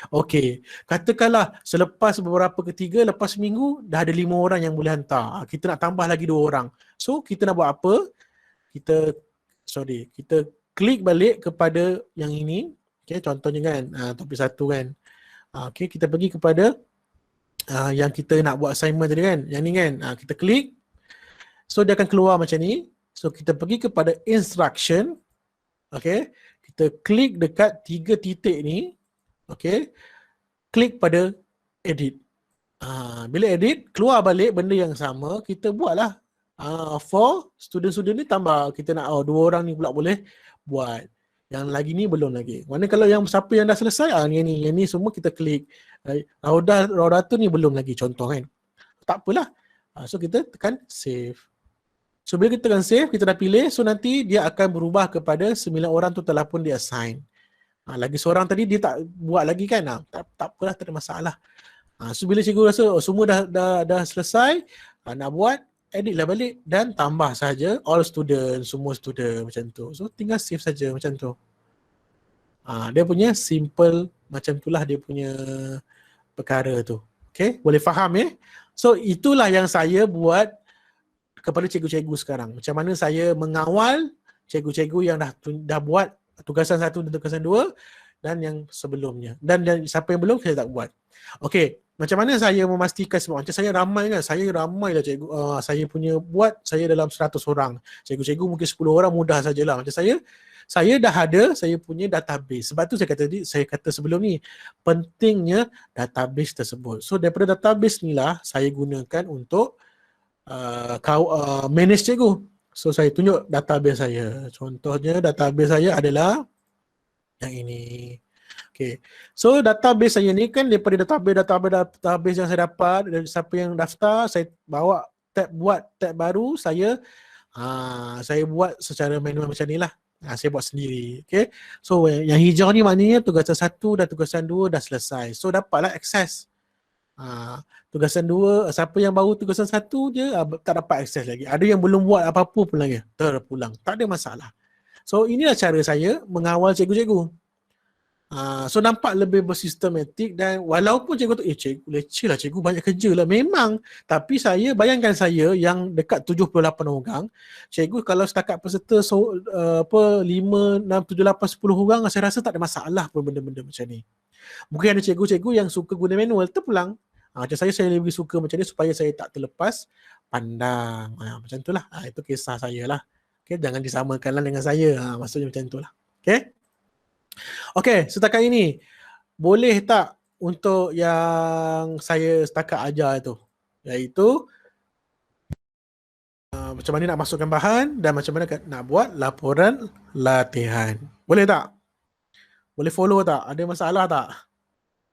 Okey, katakanlah selepas beberapa ketiga, lepas seminggu dah ada 5 orang yang boleh hantar. Kita nak tambah lagi 2 orang. So kita nak buat apa? Kita klik balik kepada yang ini. Okey, contohnya kan topik 1 kan. Okey, kita pergi kepada yang kita nak buat assignment tadi kan. Yang ni kan. Kita klik. So dia akan keluar macam ni. So kita pergi kepada instruction. Okey, kita klik dekat 3 titik ni. Okay, klik pada edit. Bila edit, keluar balik benda yang sama, kita buatlah. For student-student ni tambah, kita nak 2 orang ni pula boleh buat. Yang lagi ni belum lagi. Mana kalau yang siapa yang dah selesai, yang ni semua kita klik. Raw data ni belum lagi, contoh kan. Tak apalah. So kita tekan save. So bila kita tekan save, kita dah pilih, so nanti dia akan berubah kepada 9 orang tu telah pun dia assign. Lagi seorang tadi dia tak buat lagi kan, tak apalah, tak ada masalah. So bila cikgu rasa semua dah selesai, nak buat, edit lah balik dan tambah saja all student, semua student macam tu. So tinggal save saja macam tu. Dia punya simple macam itulah dia punya perkara tu. Okay, boleh faham So itulah yang saya buat kepada cikgu-cikgu sekarang. Macam mana saya mengawal cikgu-cikgu yang dah buat tugasan 1 dan tugasan 2 dan yang sebelumnya. Dan siapa yang belum, saya tak buat. Okey, macam mana saya memastikan sebab macam saya ramai kan, saya ramai lah cikgu, saya punya buat, saya dalam 100 orang. Cikgu-cikgu mungkin 10 orang mudah sajalah. Macam saya dah ada saya punya database. Sebab tu saya kata sebelum ni, pentingnya database tersebut. So daripada database ni lah saya gunakan untuk manage cikgu. So saya tunjuk database saya. Contohnya database saya adalah yang ini. Okay. So database saya ni kan daripada database yang saya dapat dari siapa yang daftar, saya bawa buat tab baru, saya buat secara manual macam ni lah. Saya buat sendiri. Okay. So yang hijau ni maknanya tugasan 1 dan tugasan 2 dah selesai. So dapatlah akses. Tugasan 2, siapa yang baru tugasan 1 je tak dapat akses lagi. Ada yang belum buat apa-apa pun lagi, terpulang. Tak ada masalah. So inilah cara saya mengawal cikgu-cikgu. So nampak lebih bersistematik dan walaupun cikgu tu, cikgu leceh lah, cikgu banyak kerja lah. Memang, tapi bayangkan saya yang dekat 78 orang, cikgu kalau setakat peserta 5, 6, 7, 8, 10 orang, saya rasa tak ada masalah pun benda-benda macam ni. Mungkin ada cikgu-cikgu yang suka guna manual, terpulang. Macam saya lebih suka macam ni supaya saya tak terlepas pandang. Macam tu lah. Itu kisah saya lah. Okay, jangan disamakanlah dengan saya. Maksudnya macam tu lah. Okay. Okay, setakat ini boleh tak untuk yang saya setakat ajar itu, iaitu macam mana nak masukkan bahan dan macam mana nak buat laporan latihan. Boleh tak? Boleh follow tak? Ada masalah tak?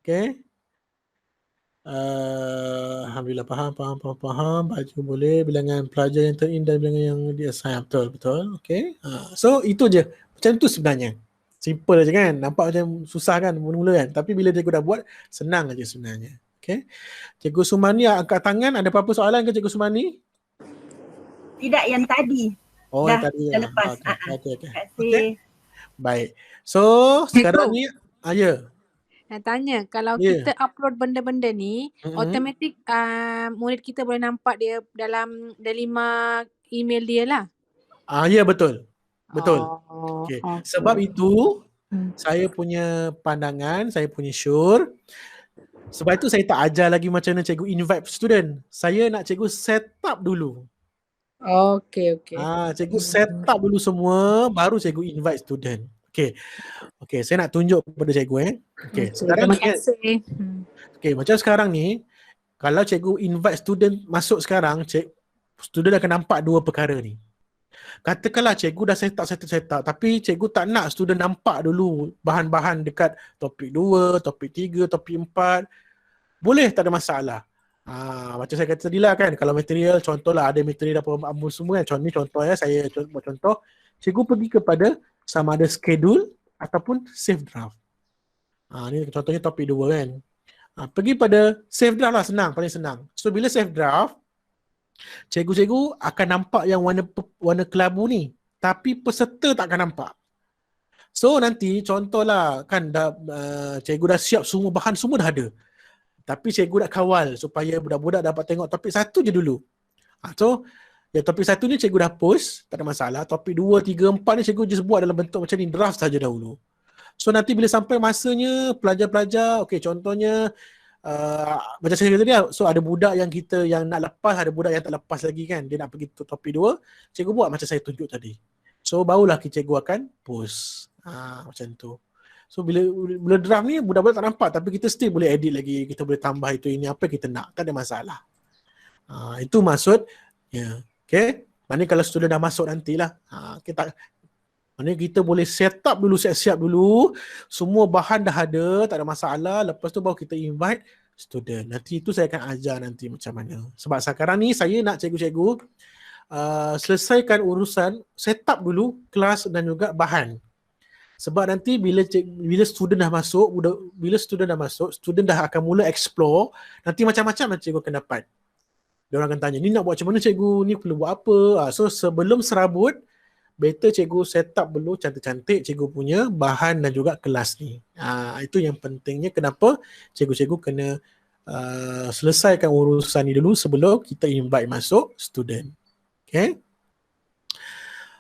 Okay. Alhamdulillah faham. Baju boleh, bilangan pelajar yang turn-in dan bilangan yang di-assign. Betul. Okay. So itu je. Macam tu sebenarnya. Simple je kan. Nampak macam susah kan mula-mula kan. Tapi bila cikgu dah buat, senang aja sebenarnya. Okay. Cikgu Sumani angkat tangan. Ada apa-apa soalan ke Cikgu Sumani? Tidak, yang tadi. Oh, yang tadi. Dah lepas. Okay. Baik. So sekarang ni, ya. Nak tanya, kalau kita upload benda-benda ni, automatik murid kita boleh nampak dia dalam 5 email dia lah? Ya, betul. Betul. Okay. Sebab itu, saya punya pandangan, saya punya sure. Sebab itu saya tak ajar lagi macam mana cikgu invite student. Saya nak cikgu set up dulu. Okay. Cikgu set up dulu semua, baru cikgu invite student. Okay, saya nak tunjuk kepada cikgu Okay, sekarang ni okay, macam sekarang ni, kalau cikgu invite student masuk sekarang, student akan nampak 2 perkara ni. Katakanlah cikgu dah set up, tapi cikgu tak nak student nampak dulu bahan-bahan dekat topik 2, topik 3, topik 4. Boleh, tak ada masalah. Macam saya kata tadi lah kan, kalau material, contohlah ada material apa semua kan, ni contoh ya, saya buat contoh, cikgu pergi kepada sama ada schedule ataupun save draft. Ni contohnya topik 2 kan. Pergi pada save draft lah, senang, paling senang. So bila save draft, cikgu-cikgu akan nampak yang warna kelabu ni, tapi peserta tak akan nampak. So nanti contohlah kan cikgu dah siap semua bahan, semua dah ada. Tapi cikgu nak kawal supaya budak-budak dapat tengok topik 1 je dulu. So ya, topik 1 ni cikgu dah post, tak ada masalah. Topik 2, 3, 4 ni cikgu just buat dalam bentuk macam ni, draft saja dahulu. So nanti bila sampai masanya pelajar-pelajar, okey contohnya macam saya kata tadi, so ada budak yang nak lepas, ada budak yang tak lepas lagi kan, dia nak pergi topik 2, cikgu buat macam saya tunjuk tadi. So barulah cikgu akan post. Macam tu. So bila draft ni budak-budak tak nampak, tapi kita still boleh edit lagi, kita boleh tambah itu ini apa kita nak, tak ada masalah. Itu maksud ya. Okay, maknanya kalau student dah masuk nantilah, maknanya kita boleh set up dulu, siap-siap dulu, semua bahan dah ada, tak ada masalah, lepas tu baru kita invite student. Nanti itu saya akan ajar nanti macam mana. Sebab sekarang ni saya nak cikgu-cikgu selesaikan urusan set up dulu kelas dan juga bahan. Sebab nanti bila student dah masuk, student dah akan mula explore, nanti macam-macam cikgu akan dapat. Dia orang akan tanya, ni nak buat macam mana cikgu, ni perlu buat apa? So sebelum serabut, better cikgu set up dulu cantik-cantik cikgu punya bahan dan juga kelas ni. Itu yang pentingnya, kenapa cikgu-cikgu kena selesaikan urusan ni dulu sebelum kita invite masuk student. Okay?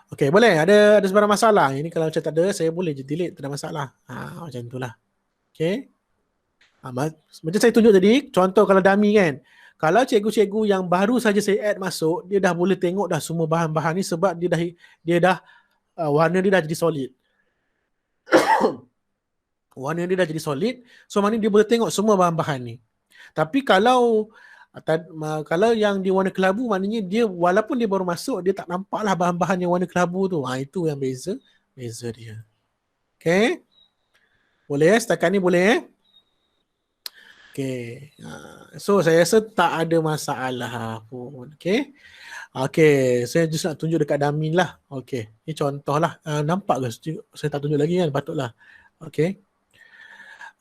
Okay, boleh. Ada sebarang masalah. Ini kalau macam tak ada, saya boleh je delete, tak ada masalah. Macam itulah. Okay. Macam saya tunjuk tadi, contoh kalau dummy kan. Kalau cikgu-cikgu yang baru saja saya add masuk, dia dah boleh tengok dah semua bahan-bahan ni sebab dia dah warna dia dah jadi solid. Warna dia dah jadi solid, so maknanya dia boleh tengok semua bahan-bahan ni. Tapi kalau yang di warna kelabu, maknanya dia walaupun dia baru masuk, dia tak nampaklah bahan-bahan yang warna kelabu tu. Itu yang beza dia. Okay. Boleh setakat ni boleh Okay. So saya rasa tak ada masalah pun. Okay. Okay, saya just nak tunjuk dekat dummy lah. Okay, ni contoh lah. Nampak ke? Saya tak tunjuk lagi kan? Patutlah. Okay.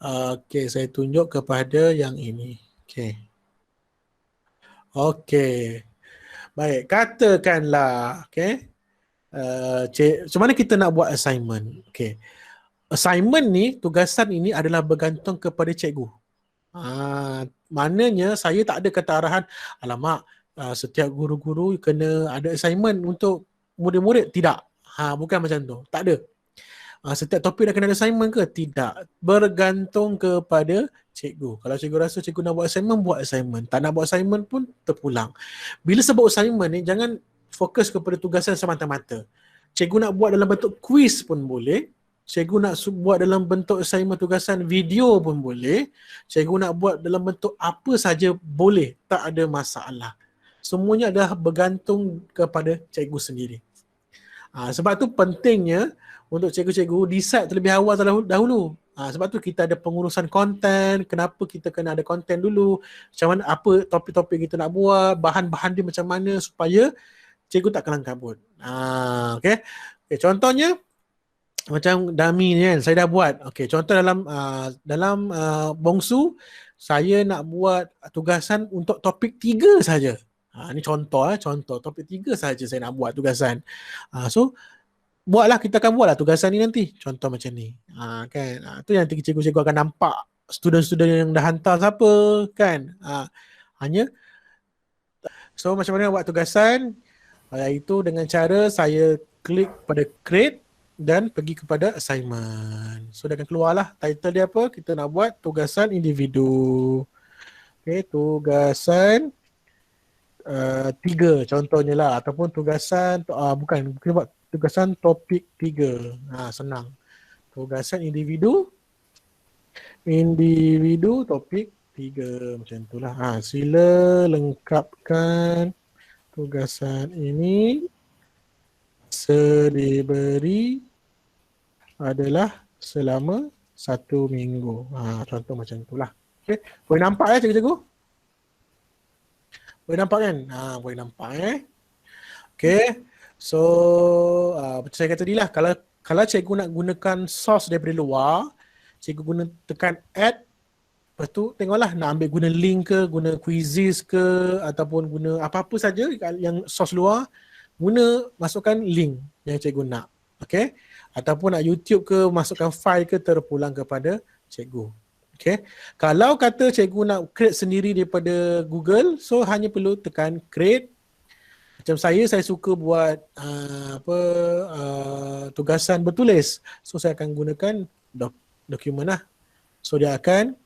Okay, saya tunjuk kepada yang ini. Okay. Okay. Baik, katakanlah. Okay. Macam mana kita nak buat assignment? Okay. Assignment ni, tugasan ini adalah bergantung kepada cikgu. Maknanya saya tak ada kata arahan, alamak, setiap guru-guru kena ada assignment untuk murid-murid. Tidak. Bukan macam tu. Tak ada. Setiap topik dah kena ada assignment ke? Tidak. Bergantung kepada cikgu. Kalau cikgu rasa cikgu nak buat assignment. Tak nak buat assignment pun terpulang. Bila sebut assignment ni, jangan fokus kepada tugasan semata-mata. Cikgu nak buat dalam bentuk quiz pun boleh. Cikgu nak buat dalam bentuk assignment tugasan video pun boleh. Cikgu nak buat dalam bentuk apa saja boleh. Tak ada masalah. Semuanya adalah bergantung kepada cikgu sendiri. Sebab tu pentingnya untuk cikgu-cikgu decide terlebih awal dahulu. Sebab tu kita ada pengurusan konten, kenapa kita kena ada konten dulu, macam mana, apa topik-topik kita nak buat, bahan-bahan dia macam mana supaya cikgu tak kelang kabut. Okay, contohnya macam dummy ni kan, saya dah buat. Okay, contoh dalam Bongsu, saya nak buat tugasan untuk topik 3 saja. Ni contoh topik 3 saja saya nak buat tugasan. So kita akan buatlah tugasan ni nanti. Contoh macam ni. Kan? Tu yang cikgu-cikgu akan nampak student-student yang dah hantar siapa kan. Hanya so macam mana buat tugasan? Iaitu dengan cara saya klik pada create dan pergi kepada assignment. So dia akan keluarlah title dia apa? Kita nak buat tugasan individu. Okay, tugasan 3 contohnya lah, ataupun tugasan bukan buat tugasan topik 3. Senang. Tugasan individu topik 3 macam itulah. Sila lengkapkan tugasan ini sediberi adalah selama 1 minggu. Contoh macam itulah. Okay. Boleh nampak ya cikgu-cikgu? Boleh nampak kan? Boleh nampak Okay. So, macam saya kata tadi lah, kalau cikgu nak gunakan source daripada luar, cikgu tekan add, lepas tu tengoklah nak ambil guna link ke, guna quizzes ke, ataupun guna apa-apa saja yang source luar, masukkan link yang cikgu nak. Okay. Ataupun nak YouTube ke, masukkan file ke, terpulang kepada cikgu. Okay. Kalau kata cikgu nak create sendiri daripada Google, so hanya perlu tekan create. Macam saya suka buat tugasan bertulis. So saya akan gunakan dokumen lah. So dia akan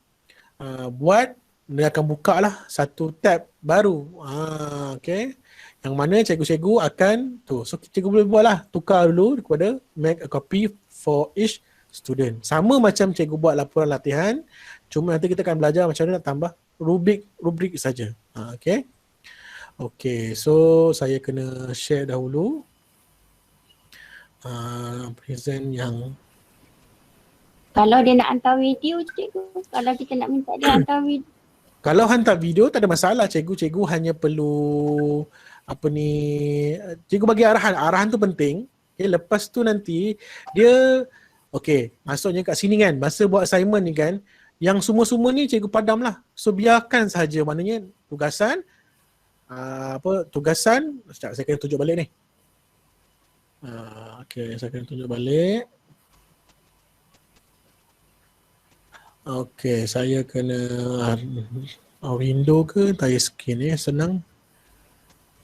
dia akan buka lah satu tab baru. Okay. Yang mana cikgu-cikgu akan so cikgu boleh buat lah, tukar dulu kepada make a copy for each student. Sama macam cikgu buat laporan latihan, cuma nanti kita akan belajar macam mana nak tambah rubrik saja. Okay. Okay, so saya kena share dahulu present yang. Kalau dia nak hantar video, cikgu, kalau kita nak minta dia hantar video. Kalau hantar video tak ada masalah, cikgu hanya perlu cikgu bagi arahan tu penting. Okay, lepas tu nanti dia maksudnya kat sini kan, masa buat assignment ni kan, yang semua-semua ni cikgu padam lah. So biarkan saja, maknanya tugasan sekejap saya kena tunjuk balik ni. Saya kena tunjuk balik. Saya kena window ke entire screen senang.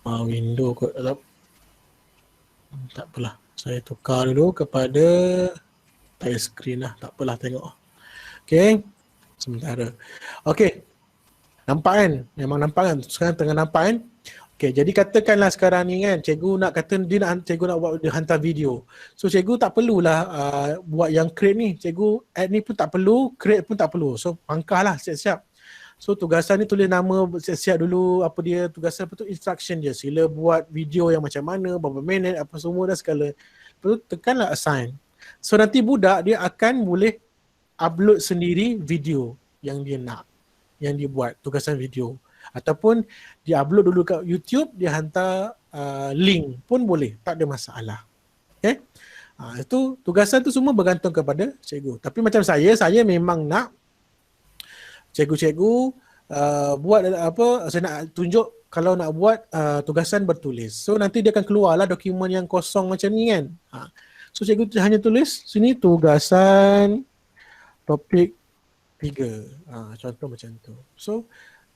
Window kot. Tak apalah. Saya tukar dulu kepada entire screen lah. Tak apalah, tengok. Sementara. Nampak kan? Memang nampak kan? Sekarang tengah nampak kan? Jadi katakanlah sekarang ni kan, cikgu nak buat dia hantar video. So cikgu tak perlulah buat yang create ni. Cikgu add ni pun tak perlu, create pun tak perlu. So pangkahlah siap-siap. So tugasan ni tulis nama siap-siap dulu, apa dia tugasan, apa tu instruction dia. Sila buat video yang macam mana, berapa minit, apa semua dah segala. Lepas tu tekanlah assign. So nanti budak dia akan boleh upload sendiri video yang dia nak, yang dia buat, tugasan video. Ataupun dia upload dulu kat YouTube, dia hantar link pun boleh, tak ada masalah. Itu tugasan tu semua bergantung kepada cikgu. Tapi macam saya memang nak cikgu-cikgu buat saya nak tunjuk kalau nak buat tugasan bertulis. So nanti dia akan keluarlah dokumen yang kosong macam ni kan. So cikgu hanya tulis sini tugasan topik 3. Contoh macam tu. So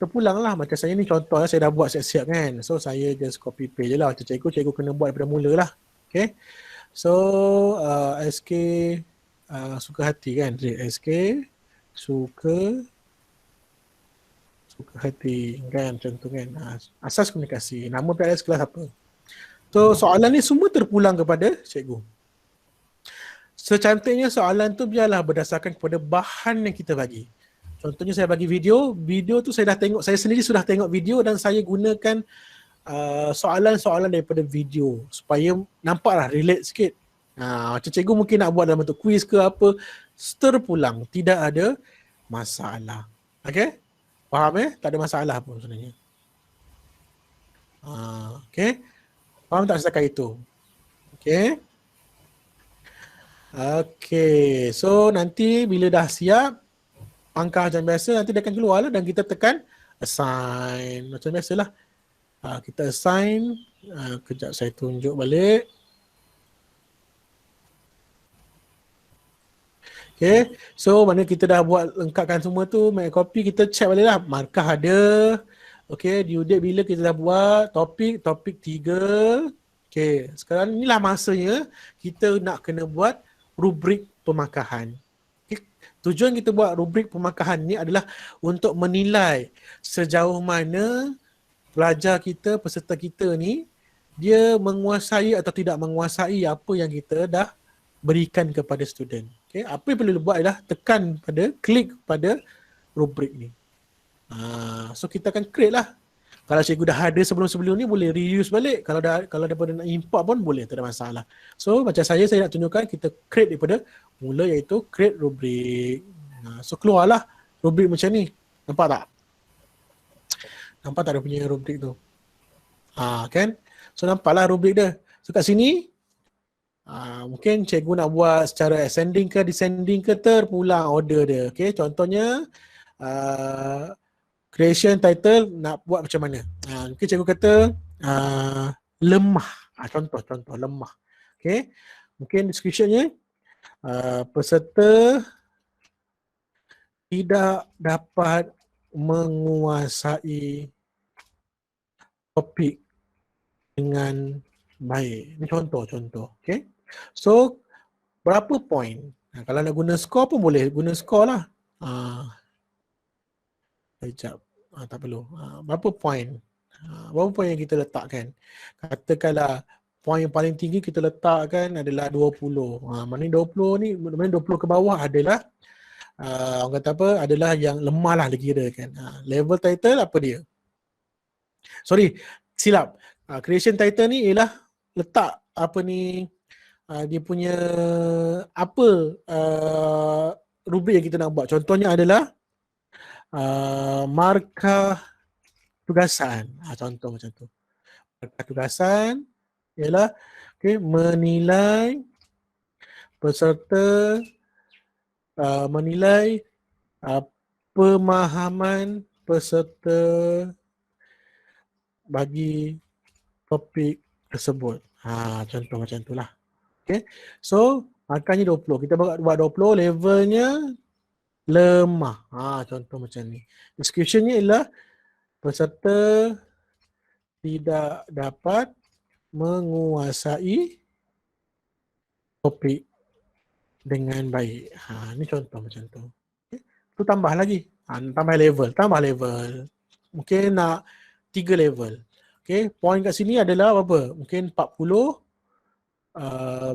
terpulang lah, macam saya ni contoh lah, saya dah buat siap-siap kan. So saya just copy paste je lah. Macam cikgu kena buat daripada mula lah. Okay. So SK suka hati kan. SK suka hati kan, macam tu kan. Asas komunikasi. Nama PLS kelas apa. So soalan ni semua terpulang kepada cikgu. Secantiknya soalan tu biarlah berdasarkan kepada bahan yang kita bagi. Contohnya saya bagi video tu saya dah tengok, saya sendiri sudah tengok video dan saya gunakan soalan-soalan daripada video supaya nampaklah relate sikit. Macam cikgu mungkin nak buat dalam bentuk quiz ke apa, terpulang, tidak ada masalah. Okay? Faham tak ada masalah pun sebenarnya. Okay? Faham tak setakat itu? Okay? Okay, so nanti bila dah siap, angka macam biasa, nanti dia akan keluar lah dan kita tekan assign. Macam biasalah. Kita assign. Kejap saya tunjuk balik. Okay. So mana kita dah buat lengkapkan semua tu, make copy, kita check balik lah. Markah ada. Okay. Due date bila kita dah buat. Topik 3. Okay. Sekarang inilah masanya kita nak kena buat rubrik pemakahan. Tujuan kita buat rubrik pemakahan ni adalah untuk menilai sejauh mana pelajar kita, peserta kita ni, dia menguasai atau tidak menguasai apa yang kita dah berikan kepada student. Okay? Apa yang perlu buat adalah tekan klik pada rubrik ni. So kita akan create lah. Kalau cikgu dah ada sebelum-sebelum ni boleh reuse balik. Kalau daripada nak import pun boleh, tak ada masalah. So macam saya nak tunjukkan kita create daripada mula, iaitu create rubrik. So keluarlah rubrik macam ni. Nampak tak? Nampak tak dia punya rubrik tu? Kan? So nampaklah rubrik dia. So kat sini mungkin cikgu nak buat secara ascending ke descending ke terpulang order dia. Okay, contohnya creation title nak buat macam mana. Mungkin cikgu kata lemah. Contoh lemah. Okay, mungkin descriptionnya peserta tidak dapat menguasai topik dengan baik. Ini contoh. Okay. So, berapa point? Kalau nak guna skor pun boleh guna skor lah. Sekejap. Tak perlu. Berapa point? Berapa point yang kita letakkan? Katakanlah point yang paling tinggi kita letakkan adalah 20. Maknanya 20 ni, maknanya 20 ke bawah adalah orang kata apa? Adalah yang lemah lah dikira kan. Level title apa dia? Sorry, silap. Creation title ni ialah letak apa ni dia punya apa rubrik yang kita nak buat. Contohnya adalah markah tugasan. Contoh macam tu. Markah tugasan ialah menilai peserta menilai pemahaman peserta bagi topik tersebut. Contoh macam itulah. Okay. So, markahnya 20. Kita buat 20, levelnya lemah. Contoh macam ni. Descriptionnya ialah peserta tidak dapat menguasai topik dengan baik. Ni contoh macam tu. Okay. Tu tambah lagi. Tambah level. Mungkin nak 3 level. Okay. Point kat sini adalah apa? Mungkin 40.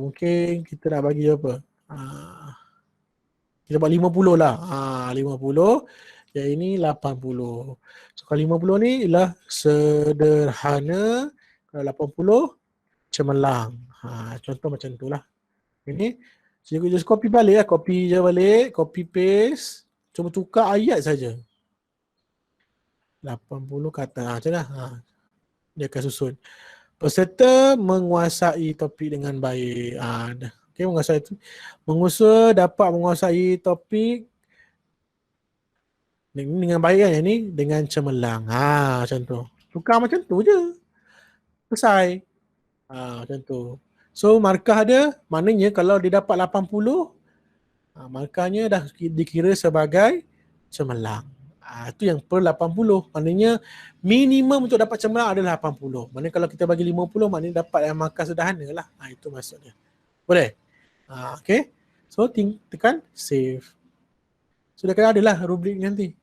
Mungkin kita nak bagi apa? Kita buat 50 lah. 50. Yang ini 80. So kalau 50 ni ialah sederhana. Kalau 80 cemerlang. Contoh macam tu lah. Ini cikgu just copy balik lah. Copy paste. Cuma tukar ayat saja. 80 kata. Macam lah. Dia akan susun. Peserta menguasai topik dengan baik. Okay, mengusaha dapat menguasai topik dengan baik kan. Yang ni dengan cemerlang. Macam tu. Tukar macam tu je. Selesai. Macam tu. So markah dia, maknanya kalau dia dapat 80, markahnya dah dikira sebagai cemerlang. Itu yang per 80. Maknanya minimum untuk dapat cemerlang adalah 80. Maknanya kalau kita bagi 50, maknanya dapat yang markah sederhana lah. Itu maksudnya. Boleh? Okay. So tekan save. So dah kena adalah rubrik nanti.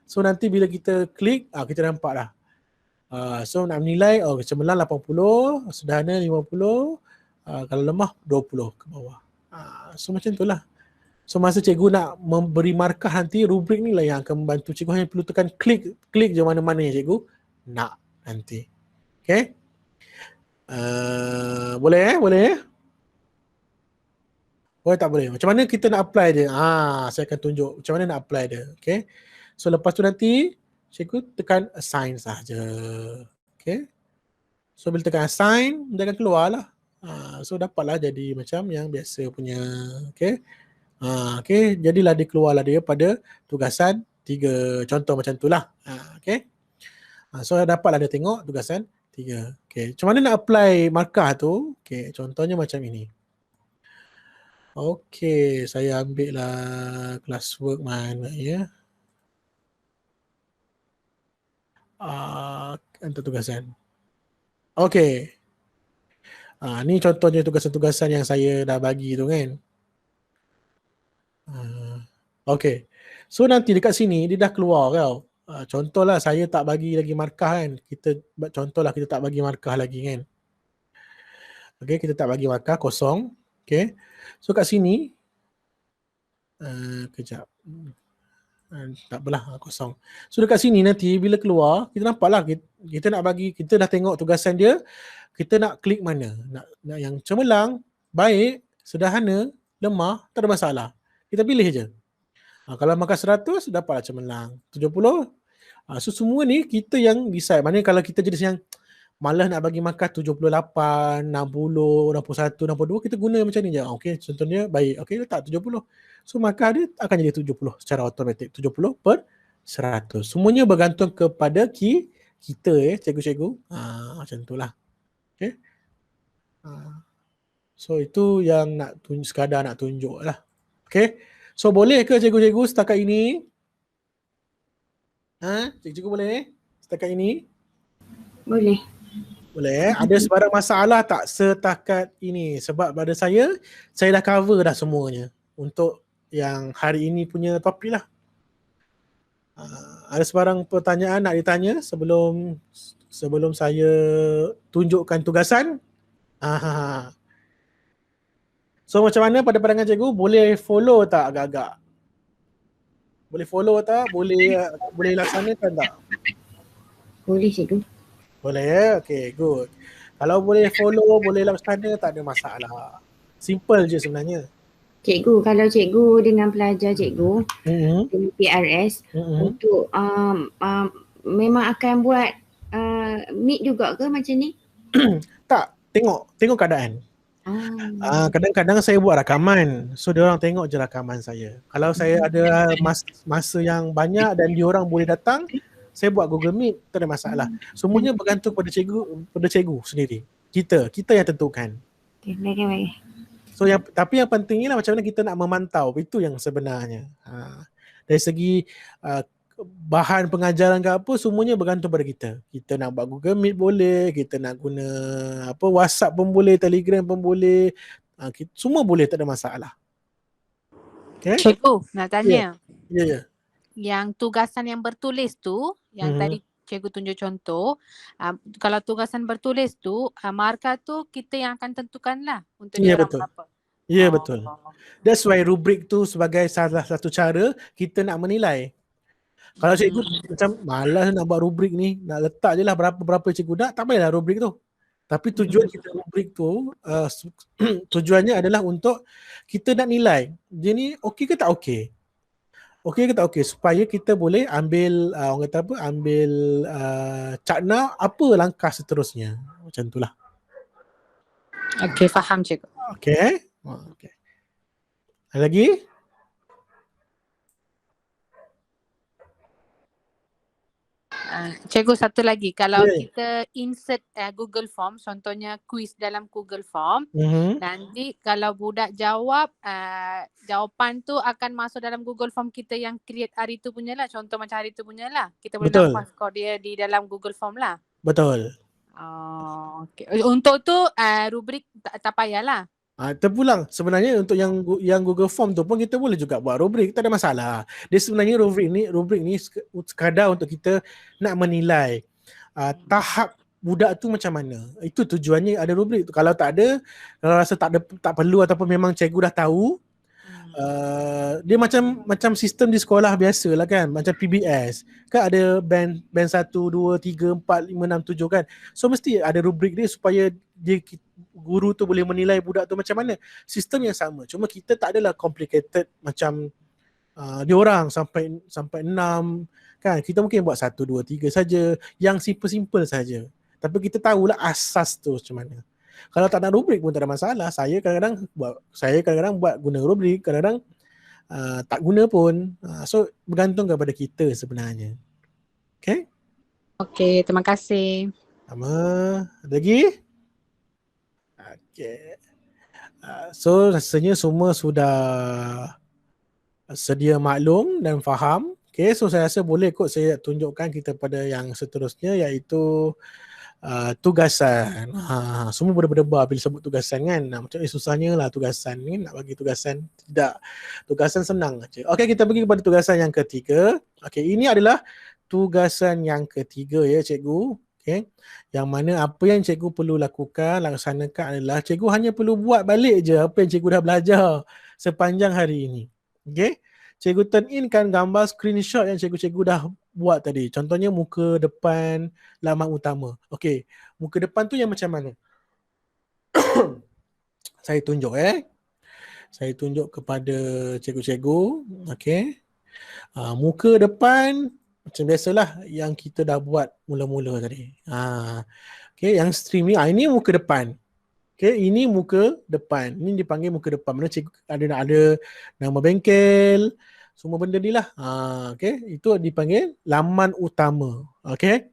So nanti bila kita klik, kita nampak lah. So nak menilai, cemerlang 80, sederhana 50, kalau lemah 20 ke bawah. So macam itulah. So masa cikgu nak memberi markah nanti, rubrik ni lah yang akan membantu cikgu. Hanya perlu tekan klik je mana-mana yang cikgu nak nanti. Okay. Boleh? Boleh tak boleh? Macam mana kita nak apply dia? Saya akan tunjuk macam mana nak apply dia. Okay. So lepas tu nanti cikgu tekan assign saja. Okay. So bila tekan assign, dia akan keluar lah. So dapatlah jadi macam yang biasa punya. Okay. Okay. Jadilah dia keluarlah dia pada tugasan 3. Contoh macam tu lah. Okay. So dapatlah dia tengok tugasan 3. Okay. Macam mana nak apply markah tu? Okay. Contohnya macam ini. Okay. Saya ambil lah classwork mana ya. Untuk tugasan. Okay. Ni contohnya tugasan-tugasan yang saya dah bagi tu kan. Okay. So nanti dekat sini dia dah keluar tau. Contohlah saya tak bagi lagi markah kan. Contohlah kita tak bagi markah lagi kan. Okay, kita tak bagi markah, kosong. Okay. So kat sini kejap. Tak apalah, kosong. So dekat sini nanti bila keluar, kita nampaklah kita nak bagi, kita dah tengok tugasan dia, kita nak klik mana? Nak yang cemerlang, baik, sederhana, lemah, tak ada masalah. Kita pilih je. Kalau markah 100, dapatlah cemerlang. 70, So semua ni kita yang decide. Maknanya kalau kita jenis yang malas nak bagi markah 78, 60, 61, 62, kita guna macam ni je. Okay, contohnya baik. Okay, letak 70. So markah dia akan jadi 70 secara automatik. 70/100. Semuanya bergantung kepada kita cikgu-cikgu. Macam tu lah. Okay. So itu yang sekadar nak tunjuk lah. Okay. So boleh ke cikgu-cikgu setakat ini? Cikgu-cikgu boleh setakat ini? Boleh. Boleh. Ada sebarang masalah tak setakat ini? Sebab pada saya dah cover dah semuanya untuk yang hari ini punya topik lah. Ada sebarang pertanyaan nak ditanya sebelum saya tunjukkan tugasan? So macam mana pada pandangan cikgu? Boleh follow tak agak-agak? Boleh follow tak? Boleh laksanakan tak? Boleh cikgu. Boleh. Okay, good. Kalau boleh follow, boleh laksana, tak ada masalah. Simple je sebenarnya. Cikgu, kalau cikgu dengan pelajar cikgu dengan PRS untuk memang akan buat meet juga ke macam ni? Tak, tengok keadaan. Kadang-kadang saya buat rakaman. So diorang tengok je rakaman saya. Kalau saya ada masa yang banyak dan diorang boleh datang, saya buat Google Meet, tak ada masalah. Semuanya bergantung pada cikgu sendiri. Kita yang tentukan. Okay, baik. So tapi yang pentingnya lah macam mana kita nak memantau. Itu yang sebenarnya. Dari segi bahan pengajaran ke apa, semuanya bergantung pada kita. Kita nak buat Google Meet boleh, kita nak guna WhatsApp pun boleh, Telegram pun boleh. Semua boleh, tak ada masalah. Okay? Cikgu, nak tanya. Ya. Yang tugasan yang bertulis tu, yang tadi cikgu tunjuk contoh, kalau tugasan bertulis tu, markah tu kita yang akan tentukan lah untuk dia orang berapa. Ya, betul. That's why rubrik tu sebagai salah satu cara kita nak menilai. Kalau cikgu macam malas nak buat rubrik ni, nak letak je lah berapa cikgu nak, tak payahlah rubrik tu. Tapi tujuan kita rubrik tu, tujuannya adalah untuk kita nak nilai, dia ni okey ke tak okey? Okey ke tak okey? Supaya kita boleh ambil, orang kata apa, ambil cakna apa langkah seterusnya. Macam tu lah. Okey, faham cikgu. Okey. Ada lagi? Cikgu, satu lagi. Kalau kita insert Google Form, contohnya quiz dalam Google Form, nanti kalau budak jawab, jawapan tu akan masuk dalam Google Form kita yang create hari tu punya lah. Contoh macam hari tu punya lah. Kita boleh nampak skor dia di dalam Google Form lah. Betul. Okay. Untuk tu rubrik tak payahlah. Terpulang sebenarnya untuk yang Google Form tu pun kita boleh juga buat rubrik, tak ada masalah. Dia sebenarnya rubrik ni sekadar untuk kita nak menilai tahap budak tu macam mana. Itu tujuannya ada rubrik tu. Kalau tak ada, kalau rasa tak perlu ataupun memang cikgu dah tahu, dia macam sistem di sekolah biasa lah kan, macam PBS kan, ada band 1, 2, 3, 4, 5, 6, 7 kan. So mesti ada rubrik dia supaya guru tu boleh menilai budak tu macam mana. Sistem yang sama, cuma kita tak adalah complicated macam diorang sampai 6 kan. Kita mungkin buat 1, 2, 3 saja, yang simple saja. Tapi kita tahulah asas tu macam mana. Kalau tak nak rubrik pun tak ada masalah. Saya kadang-kadang buat guna rubrik, kadang-kadang tak guna pun. So bergantung kepada kita sebenarnya. Okay? Okay, terima kasih. Sama. Ada lagi? Okay. So rasanya semua sudah sedia maklum dan faham. Okay, so saya rasa boleh kot saya tunjukkan kita pada yang seterusnya, iaitu tugasan. Semua berdebar bila sebut tugasan kan. Macam susahnya lah tugasan ni, nak bagi tugasan. Tidak, tugasan senang aja. Okey, kita pergi kepada tugasan yang ketiga. Okey, ini adalah tugasan yang ketiga ya cikgu. Okey, yang mana apa yang cikgu perlu lakukan, laksanakan adalah cikgu hanya perlu buat balik je apa yang cikgu dah belajar sepanjang hari ini. Okey, cikgu turn in kan gambar screenshot yang cikgu-cikgu dah buat tadi. Contohnya muka depan laman utama. Okey, muka depan tu yang macam mana? Saya tunjuk Saya tunjuk kepada cikgu-cikgu. Okey. Muka depan macam biasalah yang kita dah buat mula-mula tadi. Okay, yang stream ni, ini muka depan. Okay, ini muka depan. Ini dipanggil muka depan. Mana cikgu ada nama bengkel, semua benda ni lah. Okay, itu dipanggil laman utama. Okay,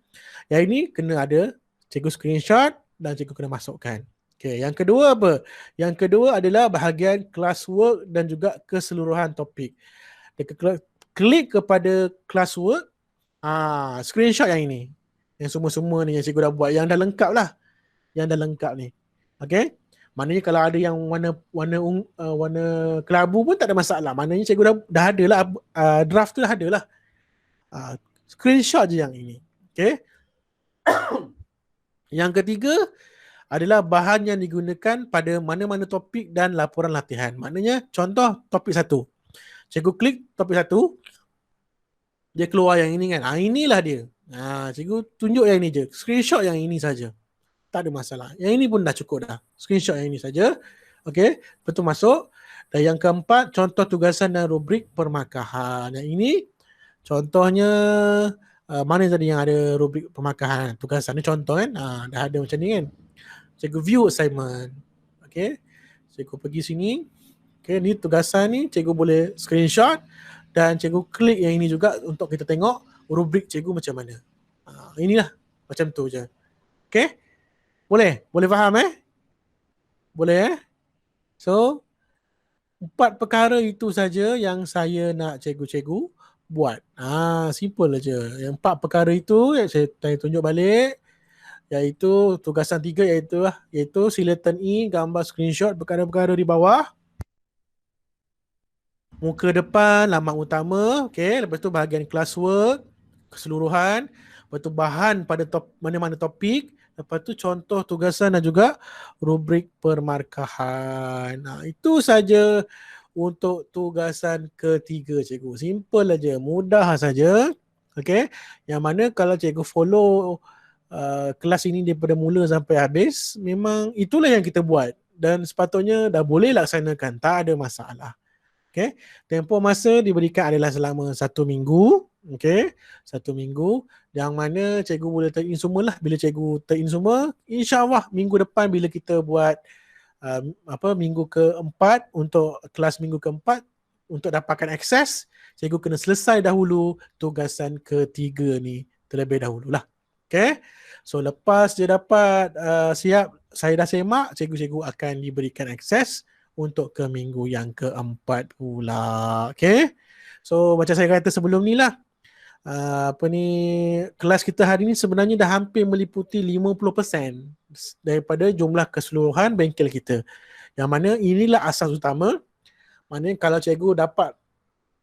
yang ini kena ada cikgu screenshot dan cikgu kena masukkan. Okay, yang kedua apa? Yang kedua adalah bahagian classwork dan juga keseluruhan topik. Klik kepada classwork, screenshot yang ini. Yang semua-semua ni yang cikgu dah buat, yang dah lengkap lah. Yang dah lengkap ni. Okay? Maknanya kalau ada yang warna kelabu pun tak ada masalah. Maknanya cikgu dah ada lah, draft tu dah ada lah. Screenshot je yang ini. Okay? Yang ketiga adalah bahan yang digunakan pada mana-mana topik dan laporan latihan. Maknanya contoh topik 1. Cikgu klik topik 1, dia keluar yang ini kan. Inilah dia. Cikgu tunjuk yang ini je. Screenshot yang ini saja. Tak ada masalah. Yang ini pun dah cukup dah. Screenshot yang ini saja. Okey, betul masuk. Dan yang keempat, contoh tugasan dan rubrik permarkahan. Yang ini contohnya mana tadi yang ada rubrik permarkahan, tugasan ni contoh kan. Dah ada macam ni kan. Cikgu view assignment. Okey. Cikgu pergi sini. Okey, ni tugasan ni cikgu boleh screenshot dan cikgu klik yang ini juga untuk kita tengok rubrik cikgu macam mana. Inilah macam tu je. Okey? Boleh? Boleh faham Boleh So 4 perkara itu saja yang saya nak cikgu-cikgu buat. Simple aja. Yang 4 perkara itu yang saya tunjuk balik, iaitu tugasan 3 iaitu silakan gambar screenshot perkara-perkara di bawah. Muka depan, laman utama, okey, lepas tu bahagian classwork keseluruhan, lepas tu bahan pada mana-mana topik, lepas tu contoh tugasan dan juga rubrik permarkahan. Itu saja untuk tugasan ketiga cikgu. Simple aja, mudah saja. Okey, yang mana kalau cikgu follow kelas ini daripada mula sampai habis, memang itulah yang kita buat dan sepatutnya dah boleh laksanakan, tak ada masalah. Okay. Tempoh masa diberikan adalah selama 1 minggu. Okay. 1 minggu. Yang mana cikgu boleh take in semua lah. Bila cikgu take in semua, insyaAllah minggu depan bila kita buat minggu keempat, untuk kelas minggu keempat, untuk dapatkan akses, cikgu kena selesai dahulu tugasan ketiga ni terlebih dahulu lah. Okay. So lepas dia dapat siap, saya dah semak, cikgu-cikgu akan diberikan akses untuk ke minggu yang keempat pula. Okay. So macam saya kata sebelum ni lah, kelas kita hari ni sebenarnya dah hampir meliputi 50% daripada jumlah keseluruhan bengkel kita. Yang mana inilah asas utama. Maknanya kalau cikgu dapat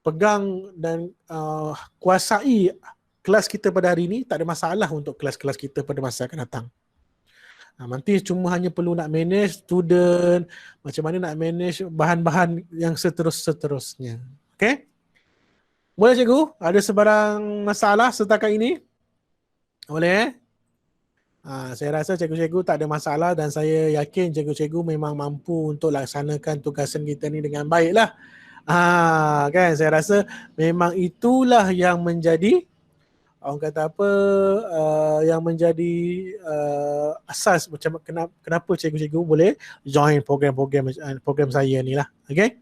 pegang dan kuasai kelas kita pada hari ini, tak ada masalah untuk kelas-kelas kita pada masa akan datang. Nanti cuma hanya perlu nak manage student, macam mana nak manage bahan-bahan yang seterusnya. Okay? Boleh cikgu? Ada sebarang masalah setakat ini? Boleh saya rasa cikgu-cikgu tak ada masalah dan saya yakin cikgu-cikgu memang mampu untuk laksanakan tugasan kita ni dengan baik lah. Kan? Saya rasa memang itulah yang menjadi orang kata apa, yang menjadi asas macam kenapa cikgu-cikgu boleh join program saya ni lah. Okay.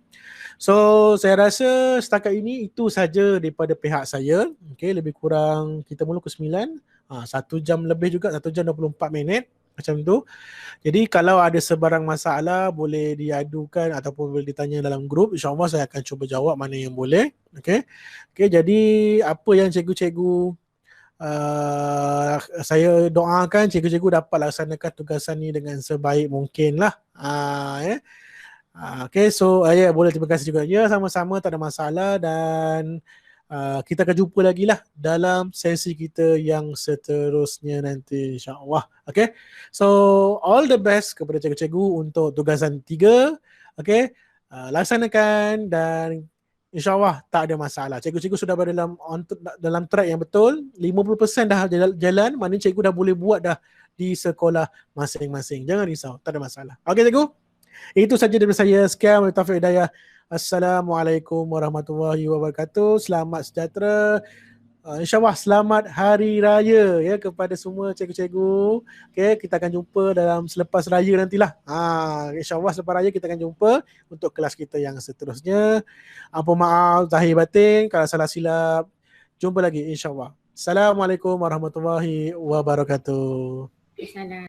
So saya rasa setakat ini itu saja daripada pihak saya. Okay, lebih kurang kita mula ke 9, 1 jam lebih juga, 1 jam 24 minit macam tu. Jadi kalau ada sebarang masalah boleh diadukan ataupun boleh ditanya dalam grup. InsyaAllah saya akan cuba jawab mana yang boleh. Okay. Okay, jadi apa yang cikgu-cikgu saya doakan cikgu-cikgu dapat laksanakan tugasan ni dengan sebaik mungkin lah. Okay, so boleh, terima kasih juga. Ya, sama-sama, tak ada masalah dan kita akan jumpa lagi lah dalam sesi kita yang seterusnya nanti, insyaAllah. Okay, so all the best kepada cikgu-cikgu untuk tugasan 3. Okay, laksanakan dan InsyaAllah tak ada masalah. Cikgu-cikgu sudah berada dalam track yang betul. 50% dah jalan, maknanya cikgu dah boleh buat dah di sekolah masing-masing. Jangan risau, tak ada masalah. Okey cikgu? Itu saja dari saya. Sekian, Taufiq Hidayah. Assalamualaikum warahmatullahi wabarakatuh. Selamat sejahtera. InsyaAllah selamat Hari Raya ya kepada semua cikgu-cikgu. Okay, kita akan jumpa dalam selepas raya nantilah. InsyaAllah selepas raya kita akan jumpa untuk kelas kita yang seterusnya. Ampun maaf zahir batin kalau salah silap. Jumpa lagi insyaAllah. Assalamualaikum warahmatullahi wabarakatuh. Salam.